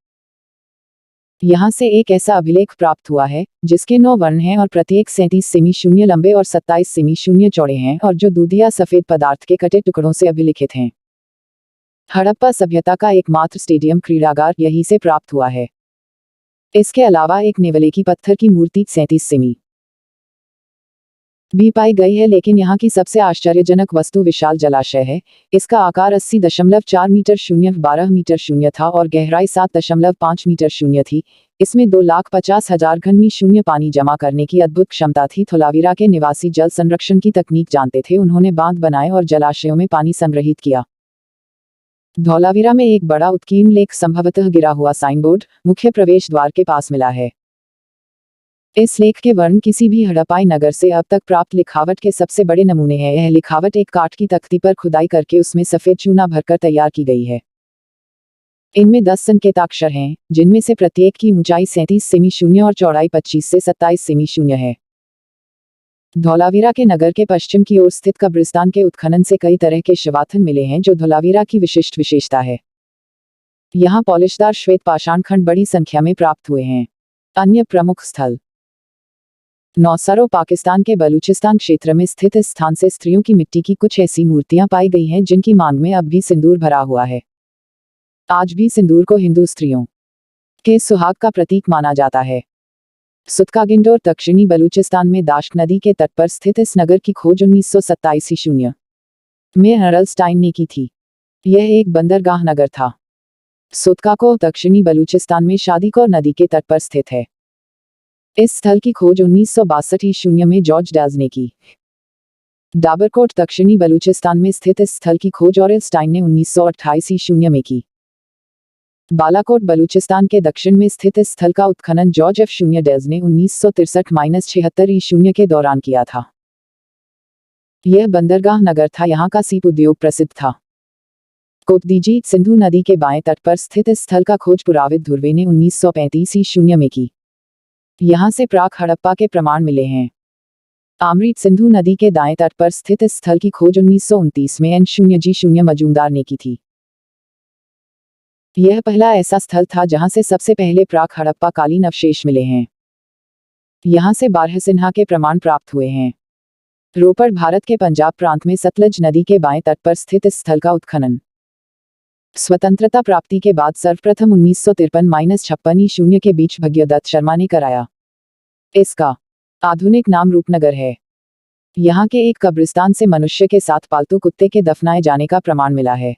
यहाँ से एक ऐसा अभिलेख प्राप्त हुआ है, जिसके 9 वर्ण हैं और प्रत्येक 37 सेमी शून्य लंबे और 27 सेमी शून्य चौड़े हैं, और जो दूध या सफेद पदार्थ के कटे टुकड़ों से अभिलिखित हैं। हड़प्पा सभ्यता का एकमात्र स्टेडियम क्रीड़ागार यहीं से प्राप्त हुआ है। इसके अलावा एक नेवले की पत्थर की मूर्ति 37 सेमी भी पाई गई है, लेकिन यहाँ की सबसे आश्चर्यजनक वस्तु विशाल जलाशय है। इसका आकार 80.4 मीटर शून्य 12 मीटर शून्य था और गहराई 7.5 मीटर शून्य थी। इसमें 2,50,000 घन मी शून्य पानी जमा करने की अद्भुत क्षमता थी। धौलावीरा के निवासी जल संरक्षण की तकनीक जानते थे। उन्होंने बांध बनाए और जलाशयों में पानी संग्रहित किया। धौलावीरा में एक बड़ा उत्कीर्ण लेख संभवतः गिरा हुआ साइनबोर्ड मुख्य प्रवेश द्वार के पास मिला है। इस लेख के वर्ण किसी भी हड़प्पाई नगर से अब तक प्राप्त लिखावट के सबसे बड़े नमूने हैं। यह लिखावट एक काठ की तख्ती पर खुदाई करके उसमें सफेद चूना भरकर तैयार की गई है। इनमें 10 संकेताक्षर हैं, जिनमें से प्रत्येक की ऊंचाई 37 सेमी शून्य और चौड़ाई 25 से 27 सेमी शून्य है। धौलावीरा के नगर के पश्चिम की ओर स्थित कब्रिस्तान के उत्खनन से कई तरह के शवाथन मिले हैं, जो धौलावीरा की विशिष्ट विशेषता है। यहाँ पॉलिशदार श्वेत पाषाण खंड बड़ी संख्या में प्राप्त हुए हैं। अन्य प्रमुख स्थल नौसरो पाकिस्तान के बलूचिस्तान क्षेत्र में स्थित इस स्थान से स्त्रियों की मिट्टी की कुछ ऐसी मूर्तियां पाई गई हैं जिनकी मांग में अब भी सिंदूर भरा हुआ है। आज भी सिंदूर को हिंदू स्त्रियों के सुहाग का प्रतीक माना जाता है। सुतकागिंडोर दक्षिणी बलूचिस्तान में दाश्त नदी के तट पर स्थित इस नगर की खोज 1927 ईस्वी में हरलस्टाइन ने की थी। यह एक बंदरगाह नगर था। सुतकाको दक्षिणी बलूचिस्तान में शादीकोर नदी के तट पर स्थित है। इस स्थल की खोज 1962 ईस्वी में जॉर्ज डैल्स ने की। डाबरकोट दक्षिणी बलूचिस्तान में स्थित इस स्थल की खोज ऑरेलस्टाइन ने 1928 ईस्वी में की। बालाकोट बलूचिस्तान के दक्षिण में स्थित इस स्थल का उत्खनन जॉर्ज एफ शून्य डेल्स ने 1963-76 ईस्वी के दौरान किया था। यह बंदरगाह नगर था। यहाँ का सीप उद्योग प्रसिद्ध था। कोतदीजी सिंधु नदी के बाएं तट पर स्थित इस स्थल का खोज पुराविद धुर्वे ने 1935 ईस्वी में की। यहाँ से प्राक हड़प्पा के प्रमाण मिले हैं। आमरीत सिंधु नदी के दाएं तट पर स्थित इस स्थल की खोज 1929 में N0G0 मजूमदार ने की थी। यह पहला ऐसा स्थल था जहां से सबसे पहले प्राक हड़प्पा कालीन अवशेष मिले हैं। यहां से बारहसिन्हा के प्रमाण प्राप्त हुए हैं। रोपड़ भारत के पंजाब प्रांत में सतलज नदी के बाएं तट पर स्थित इस स्थल का उत्खनन स्वतंत्रता प्राप्ति के बाद सर्वप्रथम 1953-56 ईस्वी के बीच भगीरथ शर्मा ने कराया। इसका आधुनिक नाम रूपनगर है। यहाँ के एक कब्रिस्तान से मनुष्य के साथ पालतू कुत्ते के दफनाए जाने का प्रमाण मिला है।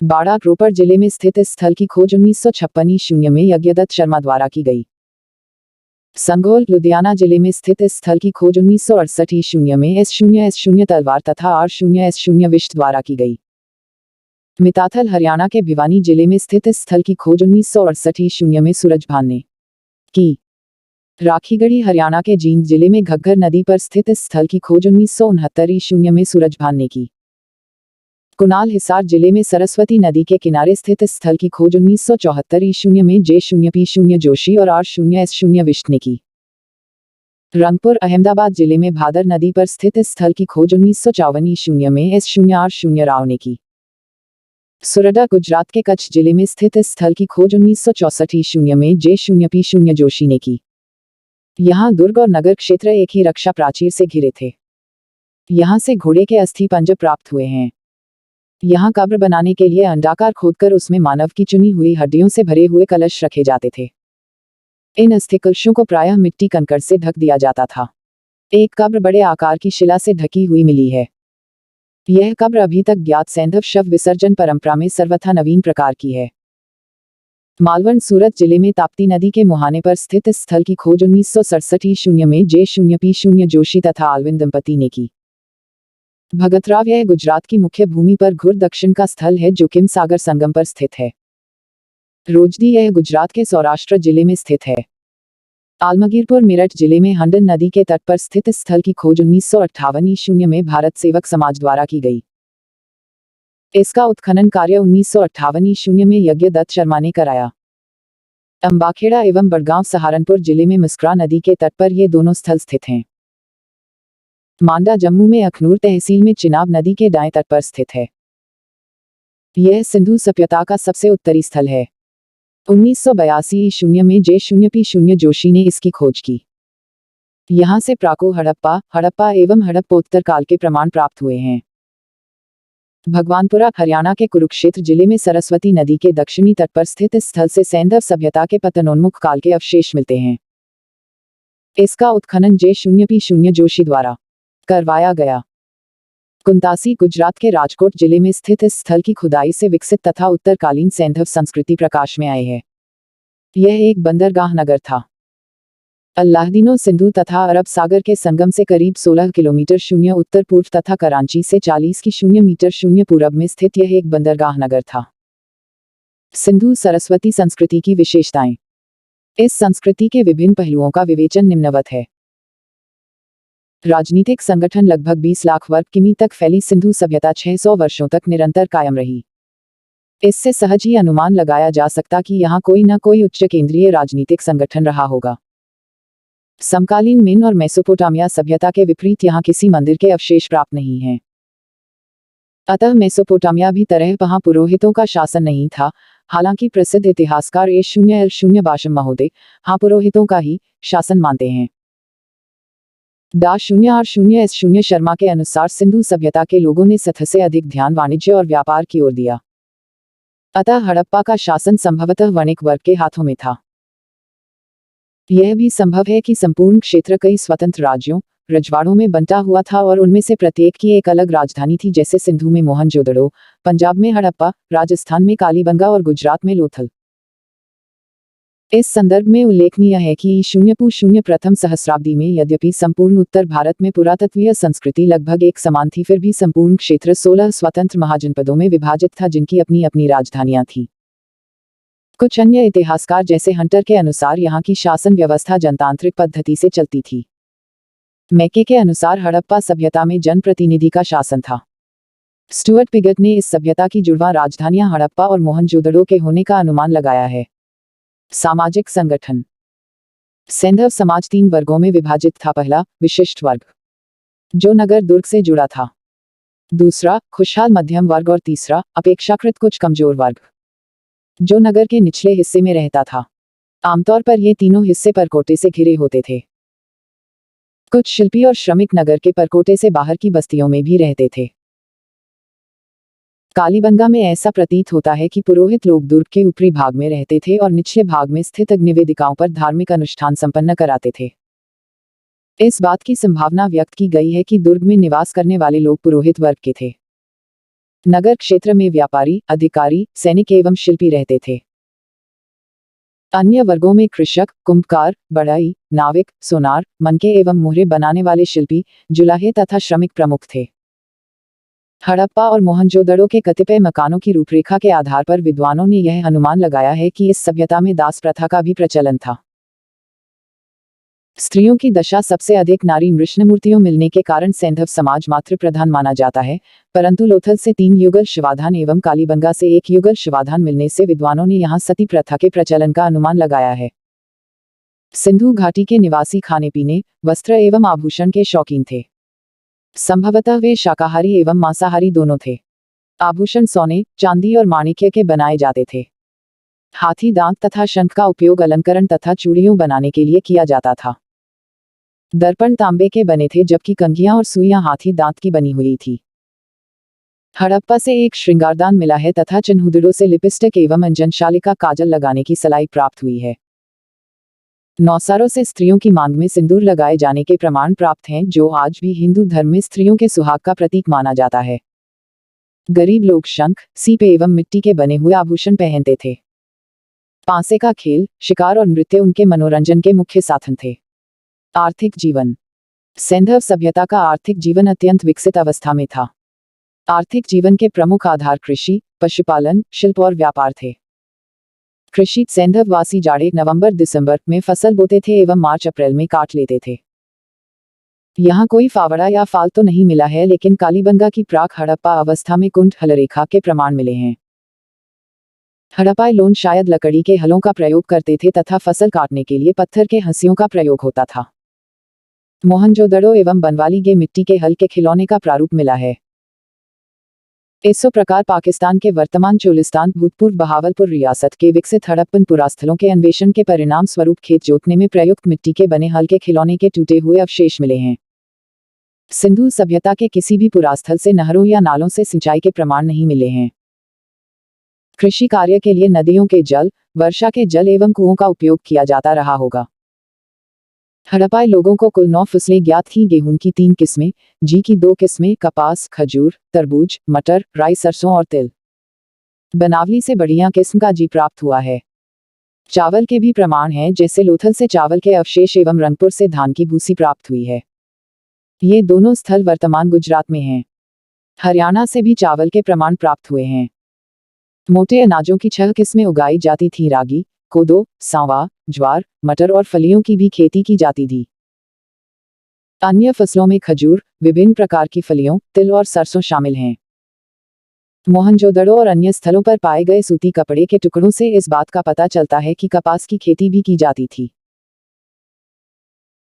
बाड़ा रोपड़ जिले में स्थित इस स्थल की खोज 1956 ईस्वी में यज्ञदत्त शर्मा द्वारा की गई। संघोल लुधियाना जिले में स्थित इस स्थल की खोज 1968 ईस्वी में S0S0 तलवार तथा R0S0 विष्ट द्वारा की गई। मिताथल हरियाणा के भिवानी जिले में स्थित इस स्थल की खोज 1968 ईस्वी में सूरजभान ने की। राखीगढ़ी हरियाणा के जींद जिले में घग्गर नदी पर स्थित इस स्थल की खोज 1969 ईस्वी में सूरजभान ने की। कुनाल हिसार जिले में सरस्वती नदी के किनारे स्थित इस स्थल की खोज 1974 ईस्वी में J0P0 जोशी और R0S0 विष्ट ने की। रंगपुर अहमदाबाद जिले में भादर नदी पर स्थित इस स्थल की खोज 1954 ईस्वी में S0R0 राव ने की। सुरडा गुजरात के कच्छ जिले में स्थित इस स्थल की खोज 1964 ईस्वी में J0P0 जोशी ने की। यहाँ दुर्ग और नगर क्षेत्र एक ही रक्षा प्राचीर से घिरे थे। यहाँ से घोड़े के अस्थि पंज प्राप्त हुए हैं। यहाँ कब्र बनाने के लिए अंडाकार खोदकर उसमें मानव की चुनी हुई हड्डियों से भरे हुए कलश रखे जाते थे। इन अस्थि कलशों को प्रायः मिट्टी कंकड़ से ढक दिया जाता था। एक कब्र बड़े आकार की शिला से ढकी हुई मिली है। यह कब्र अभी तक ज्ञात सैंधव शव विसर्जन परंपरा में सर्वथा नवीन प्रकार की है। मालवण सूरत जिले में ताप्ती नदी के मुहाने पर स्थित इस स्थल की खोज 1967 ईस्वी में J0P0 जोशी तथा आलविन दंपति ने की। भगतराव यह गुजरात की मुख्य भूमि पर घुर दक्षिण का स्थल है जो किम सागर संगम पर स्थित है। रोजदी यह गुजरात के सौराष्ट्र जिले में स्थित है। आलमगीरपुर मेरठ जिले में हंडन नदी के तट पर स्थित इस स्थल की खोज 1958 ईस्वी में भारत सेवक समाज द्वारा की गई। इसका उत्खनन कार्य 1958 ईस्वी में यज्ञदत्त शर्मा ने कराया। अंबाखेड़ा एवं बड़गांव सहारनपुर जिले में मुस्करा नदी के तट पर ये दोनों स्थल स्थित हैं। मांडा जम्मू में अखनूर तहसील में चिनाब नदी के दाएं तट पर स्थित है। यह सिंधु सभ्यता का सबसे उत्तरी स्थल है। 1982 ईस्वी में J0P0 जोशी ने इसकी खोज की। यहाँ से प्राको हड़प्पा एवं हड़प्पोत्तर काल के प्रमाण प्राप्त हुए हैं। भगवानपुरा हरियाणा के कुरुक्षेत्र जिले में सरस्वती नदी के दक्षिणी तट पर स्थित इस स्थल से सैंधव सभ्यता के पतनोन्मुख काल के अवशेष मिलते हैं। इसका उत्खनन J0P0 जोशी द्वारा करवाया गया। कुंतासी गुजरात के राजकोट जिले में स्थित इस स्थल की खुदाई से विकसित तथा उत्तरकालीन सैंधव संस्कृति प्रकाश में आई है। यह एक बंदरगाह नगर था। अल्लाहदीनो सिंधु तथा अरब सागर के संगम से करीब 16 किलोमीटर शून्य उत्तर पूर्व तथा कराची से 40 की शून्य मीटर शून्य पूरब में स्थित यह एक बंदरगाह नगर था। सिंधु सरस्वती संस्कृति की विशेषताएं। इस संस्कृति के विभिन्न पहलुओं का विवेचन निम्नवत है। राजनीतिक संगठन लगभग 20 लाख वर्ग किमी तक फैली सिंधु सभ्यता 600 वर्षों तक निरंतर कायम रही। इससे सहज ही अनुमान लगाया जा सकता कि यहाँ कोई न कोई उच्च केंद्रीय राजनीतिक संगठन रहा होगा। समकालीन मिन और मेसोपोटामिया सभ्यता के विपरीत यहाँ किसी मंदिर के अवशेष प्राप्त नहीं हैं। अतः मेसोपोटामिया भी तरह वहाँ पुरोहितों का शासन नहीं था। हालांकि प्रसिद्ध इतिहासकार A0L0 बाशम महोदय हाँ पुरोहितों का ही शासन मानते हैं। DA0R0S0 शर्मा के अनुसार सिंधु सभ्यता के लोगों ने सतह से अधिक ध्यान वाणिज्य और व्यापार की ओर दिया। अतः हड़प्पा का शासन संभवतः वणिक वर्ग के हाथों में था। यह भी संभव है कि संपूर्ण क्षेत्र कई स्वतंत्र राज्यों रजवाड़ों में बंटा हुआ था और उनमें से प्रत्येक की एक अलग राजधानी थी, जैसे सिंधु में मोहनजोदड़ो, पंजाब में हड़प्पा, राजस्थान में कालीबंगा और गुजरात में लोथल। इस संदर्भ में उल्लेखनीय है कि E0 प्रथम सहस्राब्दी में यद्यपि संपूर्ण उत्तर भारत में पुरातत्वीय संस्कृति लगभग एक समान थी, फिर भी संपूर्ण क्षेत्र 16 स्वतंत्र महाजनपदों में विभाजित था, जिनकी अपनी अपनी राजधानियां थीं। कुछ अन्य इतिहासकार जैसे हंटर के अनुसार यहाँ की शासन व्यवस्था जनतांत्रिक पद्धति से चलती थी। मैके के अनुसार हड़प्पा सभ्यता में जनप्रतिनिधि का शासन था। स्टुअर्ट पिगट ने इस सभ्यता की जुड़वां राजधानियां हड़प्पा और मोहनजोदड़ो के होने का अनुमान लगाया है। सामाजिक संगठन। सैंधव समाज 3 वर्गों में विभाजित था। पहला, विशिष्ट वर्ग, जो नगर दुर्ग से जुड़ा था। दूसरा, खुशहाल मध्यम वर्ग और तीसरा, अपेक्षाकृत कुछ कमजोर वर्ग, जो नगर के निचले हिस्से में रहता था। आमतौर पर ये तीनों हिस्से परकोटे से घिरे होते थे। कुछ शिल्पी और श्रमिक नगर के परकोटे से बाहर की बस्तियों में भी रहते थे। कालीबंगा में ऐसा प्रतीत होता है कि पुरोहित लोग दुर्ग के ऊपरी भाग में रहते थे और निचले भाग में स्थित अग्निवेदिकाओं पर धार्मिक अनुष्ठान संपन्न कराते थे। इस बात की संभावना व्यक्त की गई है कि दुर्ग में निवास करने वाले लोग पुरोहित वर्ग के थे। नगर क्षेत्र में व्यापारी, अधिकारी, सैनिक एवं शिल्पी रहते थे। अन्य वर्गों में कृषक, कुंभकार, बढ़ई, नाविक, सोनार, मनके एवं मोहरे बनाने वाले शिल्पी, जुलाहे तथा श्रमिक प्रमुख थे। हड़प्पा और मोहनजोदड़ो के कतिपय मकानों की रूपरेखा के आधार पर विद्वानों ने यह अनुमान लगाया है कि इस सभ्यता में दास प्रथा का भी प्रचलन था। स्त्रियों की दशा सबसे अधिक नारी मृष्णमूर्तियों मिलने के कारण सैंधव समाज मातृ प्रधान माना जाता है, परंतु लोथल से 3 युगल शिवाधान एवं कालीबंगा से 1 युगल शिवाधान मिलने से विद्वानों ने यहाँ सती प्रथा के प्रचलन का अनुमान लगाया है। सिंधु घाटी के निवासी खाने पीने, वस्त्र एवं आभूषण के शौकीन थे। संभवतः वे शाकाहारी एवं मांसाहारी दोनों थे। आभूषण सोने, चांदी और माणिक्य के बनाए जाते थे। हाथी दांत तथा शंख का उपयोग अलंकरण तथा चूड़ियों बनाने के लिए किया जाता था। दर्पण तांबे के बने थे, जबकि कंघियां और सुइयां हाथी दांत की बनी हुई थी। हड़प्पा से एक श्रृंगारदान मिला है तथा चिन्हुदड़ो से लिपस्टिक एवं अंजनशालिका काजल लगाने की सलाई प्राप्त हुई है। नौसारों से स्त्रियों की मांग में सिंदूर लगाए जाने के प्रमाण प्राप्त हैं, जो आज भी हिंदू धर्म में स्त्रियों के सुहाग का प्रतीक माना जाता है। गरीब लोग शंख, सीप एवं मिट्टी के बने हुए आभूषण पहनते थे। पांसे का खेल, शिकार और नृत्य उनके मनोरंजन के मुख्य साधन थे। आर्थिक जीवन। सैंधव सभ्यता का आर्थिक जीवन अत्यंत विकसित अवस्था में था। आर्थिक जीवन के प्रमुख आधार कृषि, पशुपालन, शिल्प और व्यापार थे। कृषि। सैंधव वासी जाड़े नवंबर-दिसंबर में फसल बोते थे एवं मार्च-अप्रैल में काट लेते थे। यहाँ कोई फावड़ा या फाल तो नहीं मिला है, लेकिन कालीबंगा की प्राक हड़प्पा अवस्था में कुंठ हलरेखा के प्रमाण मिले हैं। हड़प्पाई लोग शायद लकड़ी के हलों का प्रयोग करते थे तथा फसल काटने के लिए पत्थर के हंसियों का प्रयोग होता था। मोहनजोदड़ो एवं बनवाली के मिट्टी के हल के खिलौने का प्रारूप मिला है। इस प्रकार पाकिस्तान के वर्तमान चोलिस्तान भूतपूर्व बहावलपुर रियासत के विकसित हड़प्पन पुरास्थलों के अन्वेषण के परिणाम स्वरूप खेत जोतने में प्रयुक्त मिट्टी के बने हल के खिलौने के टूटे हुए अवशेष मिले हैं। सिंधु सभ्यता के किसी भी पुरास्थल से नहरों या नालों से सिंचाई के प्रमाण नहीं मिले हैं। कृषि कार्य के लिए नदियों के जल, वर्षा के जल एवं कुओं का उपयोग किया जाता रहा होगा। हड़प्पाई लोगों को कुल 9 फसलें ज्ञात थीं। गेहूं की 3 किस्में, जी की 2 किस्में, कपास, खजूर, तरबूज, मटर, राई, सरसों और तिल। बनावली से बढ़िया किस्म का जी प्राप्त हुआ है। चावल के भी प्रमाण हैं, जैसे लोथल से चावल के अवशेष एवं रंगपुर से धान की भूसी प्राप्त हुई है। ये दोनों स्थल वर्तमान गुजरात में हैं। हरियाणा से भी चावल के प्रमाण प्राप्त हुए हैं। मोटे अनाजों की 6 किस्में उगाई जाती थी। रागी, कोदो, सांवा, ज्वार, मटर और फलियों की भी खेती की जाती थी। अन्य फसलों में खजूर, विभिन्न प्रकार की फलियों, तिल और सरसों शामिल हैं। मोहनजोदड़ो और अन्य स्थलों पर पाए गए सूती कपड़े के टुकड़ों से इस बात का पता चलता है कि कपास की खेती भी की जाती थी।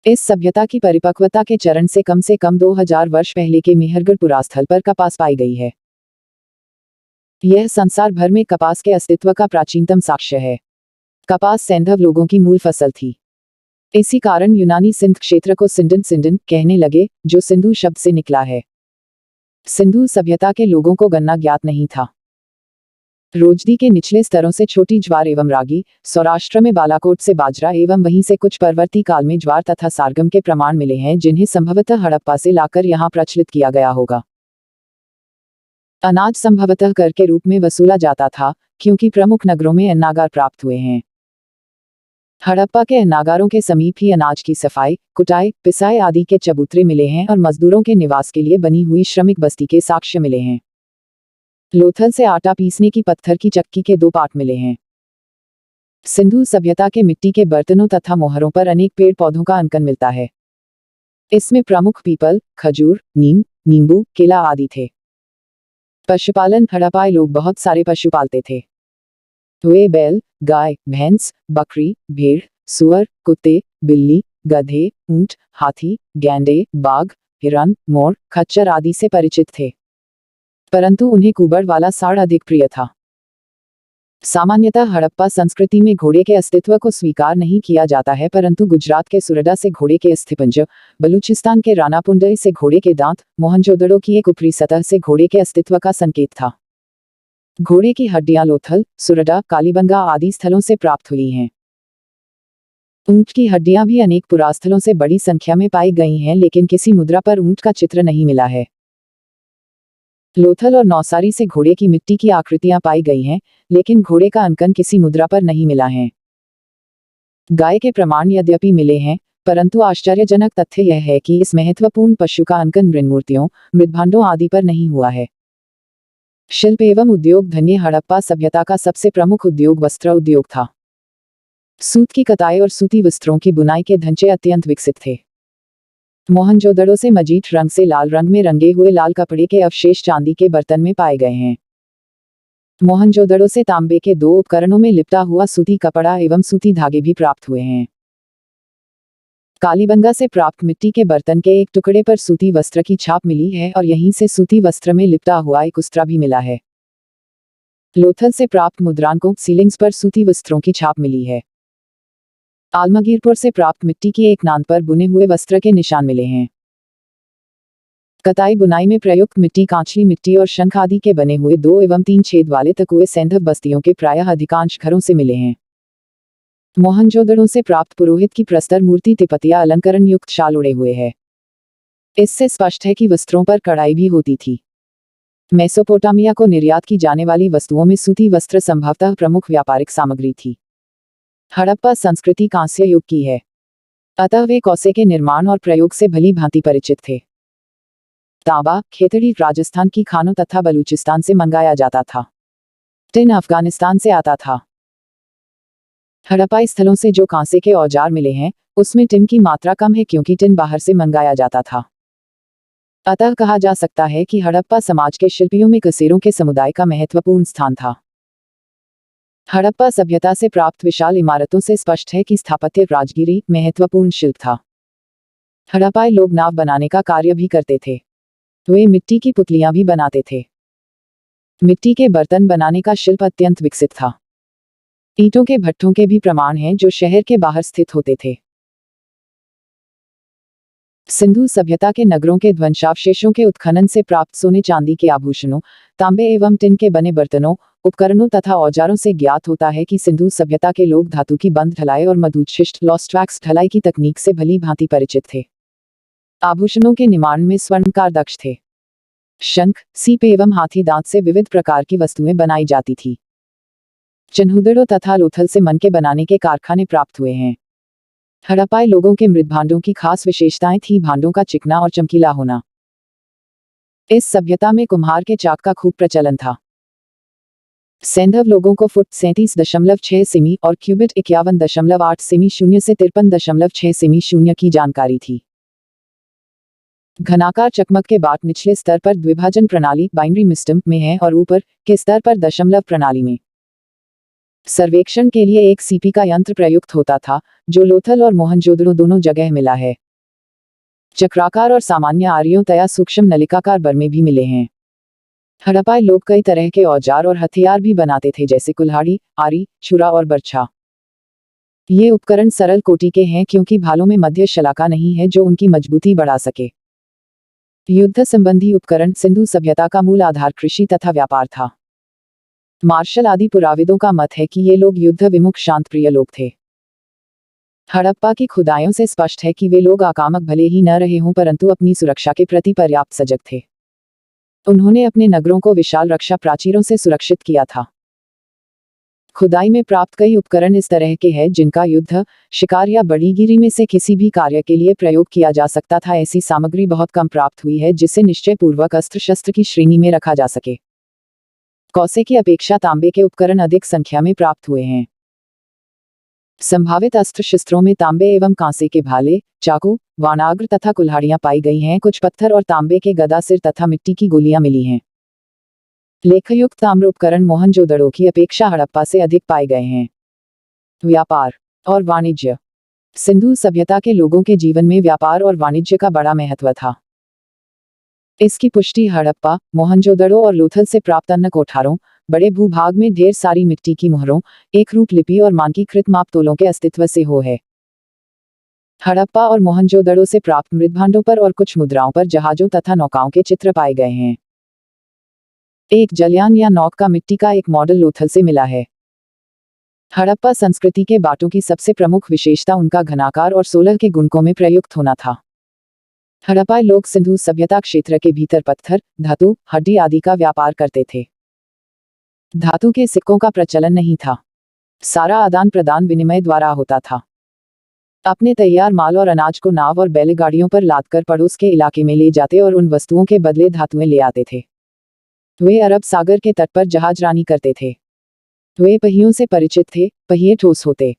इस सभ्यता की परिपक्वता के चरण से कम 2000 वर्ष पहले के मेहरगढ़ पुरास्थल पर कपास पाई गई है। यह संसार भर में कपास के अस्तित्व का प्राचीनतम साक्ष्य है। कपास सैंधव लोगों की मूल फसल थी। इसी कारण यूनानी सिंध क्षेत्र को सिंडन सिंडन कहने लगे, जो सिंधु शब्द से निकला है। सिंधु सभ्यता के लोगों को गन्ना ज्ञात नहीं था। रोजदी के निचले स्तरों से छोटी ज्वार एवं रागी, सौराष्ट्र में बालाकोट से बाजरा एवं वहीं से कुछ परवर्ती काल में ज्वार तथा सारगम के प्रमाण मिले हैं, जिन्हें संभवतः हड़प्पा से लाकर यहाँ प्रचलित किया गया होगा। अनाज संभवतः कर के रूप में वसूला जाता था, क्योंकि प्रमुख नगरों में अन्नागार प्राप्त हुए हैं। हड़प्पा के अन्नागारों के समीप ही अनाज की सफाई, कुटाई, पिसाई आदि के चबूतरे मिले हैं और मजदूरों के निवास के लिए बनी हुई श्रमिक बस्ती के साक्ष्य मिले हैं। लोथल से आटा पीसने की पत्थर की चक्की के 2 पाट मिले हैं। सिंधु सभ्यता के मिट्टी के बर्तनों तथा मोहरों पर अनेक पेड़ पौधों का अंकन मिलता है। इसमें प्रमुख पीपल, खजूर, नीम, नींबू, केला आदि थे। पशुपालन। हड़प्पाई लोग बहुत सारे पशु पालते थे। वे बैल, गाय, भैंस, बकरी, भेड़, सुअर, कुत्ते, बिल्ली, गधे, ऊंट, हाथी, गैंडे, बाघ, हिरन, मोर, खच्चर आदि से परिचित थे। परंतु उन्हें कुबड़ वाला साड़ अधिक प्रिय था। सामान्यतः हड़प्पा संस्कृति में घोड़े के अस्तित्व को स्वीकार नहीं किया जाता है, परंतु गुजरात के सुरडा से घोड़े के अस्थिपंज, बलूचिस्तान के रानापुंडई से घोड़े के दांत, मोहनजोदड़ो की एक ऊपरी सतह से घोड़े के अस्तित्व का संकेत था। घोड़े की हड्डियां लोथल, सुरडा, कालीबंगा आदि स्थलों से प्राप्त हुई हैं। ऊंट की हड्डियां भी अनेक पुरास्थलों से बड़ी संख्या में पाई गई हैं, लेकिन किसी मुद्रा पर ऊंट का चित्र नहीं मिला है। लोथल और नौसारी से घोड़े की मिट्टी की आकृतियां पाई गई हैं, लेकिन घोड़े का अंकन किसी मुद्रा पर नहीं मिला है। गाय के प्रमाण यद्यपि मिले हैं, परंतु आश्चर्यजनक तथ्य यह है कि इस महत्वपूर्ण पशु का अंकन मृन्मूर्तियों, मृद्भांडों आदि पर नहीं हुआ है। शिल्प एवं उद्योग। धन्य हड़प्पा सभ्यता का सबसे प्रमुख उद्योग वस्त्र उद्योग था। सूत की कताई और सूती वस्त्रों की बुनाई के ढांचे अत्यंत विकसित थे। मोहनजोदड़ो से मजीठ रंग से लाल रंग में रंगे हुए लाल कपड़े के अवशेष चांदी के बर्तन में पाए गए हैं। मोहनजोदड़ो से तांबे के 2 उपकरणों में लिपटा हुआ सूती कपड़ा एवं सूती धागे भी प्राप्त हुए हैं। कालीबंगा से प्राप्त मिट्टी के बर्तन के एक टुकड़े पर सूती वस्त्र की छाप मिली है और यहीं से सूती वस्त्र में लिपटा हुआ एक उस्तरा भी मिला है। लोथल से प्राप्त मुद्रांकों, सीलिंग्स पर सूती वस्त्रों की छाप मिली है। आलमगीरपुर से प्राप्त मिट्टी की एक नांद पर बुने हुए वस्त्र के निशान मिले हैं। कताई बुनाई में प्रयुक्त मिट्टी कांचली मिट्टी और शंख आदि के बने हुए 2 एवं 3 छेद वाले तकुए सैंधव बस्तियों के प्रायः अधिकांश घरों से मिले हैं। मोहनजोदड़ो से प्राप्त पुरोहित की प्रस्तर मूर्ति तिपतिया अलंकरण युक्त शाल उड़े हुए है। इससे स्पष्ट है कि वस्त्रों पर कढ़ाई भी होती थी। मेसोपोटामिया को निर्यात की जाने वाली वस्तुओं में सूती वस्त्र संभवतः प्रमुख व्यापारिक सामग्री थी। हड़प्पा संस्कृति कांस्य युग की है, अतः वे कौसे के निर्माण और प्रयोग से भली भांति परिचित थे। तांबा, खेतड़ी राजस्थान की खानों तथा बलूचिस्तान से मंगाया जाता था। टिन अफगानिस्तान से आता था। हड़प्पाई स्थलों से जो कांसे के औजार मिले हैं, उसमें टिन की मात्रा कम है, क्योंकि टिन बाहर से मंगाया जाता था। अतः कहा जा सकता है कि हड़प्पा समाज के शिल्पियों में कसेरों के समुदाय का महत्वपूर्ण स्थान था। हड़प्पा सभ्यता से प्राप्त विशाल इमारतों से स्पष्ट है कि स्थापत्य राजगिरी महत्वपूर्ण शिल्प था। हड़प्पाई लोग नाव बनाने का कार्य भी करते थे। वे मिट्टी की पुतलियां भी बनाते थे। मिट्टी के बर्तन बनाने का शिल्प अत्यंत विकसित था। ईंटों के भट्ठों के भी प्रमाण हैं, जो शहर के बाहर स्थित होते थे। सिंधु सभ्यता के नगरों के ध्वंसावशेषों के उत्खनन से प्राप्त सोने चांदी के आभूषणों, तांबे एवं टिन के बने बर्तनों, उपकरणों तथा औजारों से ज्ञात होता है कि सिंधु सभ्यता के लोग धातु की बंध ढलाई और मधुच्छिष्ट लॉस्ट वैक्स ढलाई की तकनीक से भली भांति परिचित थे। आभूषणों के निर्माण में स्वर्णकार दक्ष थे। शंख, सीप एवं हाथी दांत से विविध प्रकार की वस्तुएं बनाई जाती थी। चिन्हुदड़ो तथा लोथल से मन के बनाने के कारखाने प्राप्त हुए हैं। हड़प्पाई लोगों के मृत भांडों की खास विशेषताएं थी भांडों का चिकना और चमकीला होना। इस सभ्यता में कुम्हार के चाक का खूब प्रचलन था। सैंधव लोगों को फुट 37.6 सेमी और क्यूबिट 51.8 सेमी 0 से 53.6 सेमी 0 की जानकारी थी। घनाकार चकमक के बाट निचले स्तर पर द्विभाजन प्रणाली बाइनरी सिस्टम में है और ऊपर के स्तर पर दशमलव प्रणाली में। सर्वेक्षण के लिए एक सीपी का यंत्र प्रयुक्त होता था, जो लोथल और मोहनजोदड़ो दोनों जगह मिला है। चक्राकार और सामान्य आरियों तया सूक्ष्म नलिकाकार बर्मे भी मिले हैं। हड़प्पाई लोग कई तरह के औजार और हथियार भी बनाते थे, जैसे कुल्हाड़ी, आरी, छुरा और बर्छा। ये उपकरण सरल कोटि के हैं क्योंकि भालों में मध्य शलाका नहीं है जो उनकी मजबूती बढ़ा सके। युद्ध संबंधी उपकरण सिंधु सभ्यता का मूल आधार कृषि तथा व्यापार था। मार्शल आदि पुराविदों का मत है कि ये लोग युद्ध विमुख शांतप्रिय लोग थे। हड़प्पा की खुदाइयों से स्पष्ट है कि वे लोग आक्रामक भले ही न रहे हों, परंतु अपनी सुरक्षा के प्रति पर्याप्त सजग थे। उन्होंने अपने नगरों को विशाल रक्षा प्राचीरों से सुरक्षित किया था। खुदाई में प्राप्त कई उपकरण इस तरह के हैं जिनका युद्ध, शिकार या बड़ीगिरी में से किसी भी कार्य के लिए प्रयोग किया जा सकता था। ऐसी सामग्री बहुत कम प्राप्त हुई है जिसे निश्चय पूर्वक अस्त्र शस्त्र की श्रेणी में रखा जा सके। कौसे की अपेक्षा तांबे के उपकरण अधिक संख्या में प्राप्त हुए हैं। संभावित अस्त्र शस्त्रों में तांबे एवं कांसे के भाले, चाकू, वाणाग्र तथा कुल्हाड़ियां पाई गई हैं। कुछ पत्थर और तांबे के गदा सिर तथा मिट्टी की गोलियां मिली हैं। लेखयुक्त ताम्र उपकरण मोहनजोदड़ो की अपेक्षा हड़प्पा से अधिक पाए गए हैं। व्यापार और वाणिज्य। सिंधु सभ्यता के लोगों के जीवन में व्यापार और वाणिज्य का बड़ा महत्व था। इसकी पुष्टि हड़प्पा, मोहनजोदड़ो और लोथल से प्राप्त अन्य कोठारों, बड़े भूभाग में ढेर सारी मिट्टी की मोहरों, एक रूप लिपि और मानकीकृत मापतोलों के अस्तित्व से हो है। हड़प्पा और मोहनजोदड़ो से प्राप्त मृतभांडों पर और कुछ मुद्राओं पर जहाजों तथा नौकाओं के चित्र पाए गए हैं। एक जलयान या नौक का मिट्टी का एक मॉडल लोथल से मिला है। हड़प्पा संस्कृति के बाटों की सबसे प्रमुख विशेषता उनका घनाकार और 16 के गुणकों में प्रयुक्त होना था। हड़प्पाई लोग सिंधु सभ्यता क्षेत्र के भीतर पत्थर, धातु, हड्डी आदि का व्यापार करते थे। धातु के सिक्कों का प्रचलन नहीं था। सारा आदान प्रदान विनिमय द्वारा होता था। अपने तैयार माल और अनाज को नाव और बैलगाड़ियों पर लादकर पड़ोस के इलाके में ले जाते और उन वस्तुओं के बदले धातुएं ले आते थे। वे अरब सागर के तट पर जहाजरानी करते थे। वे पहियों से परिचित थे, पहिए ठोस होते,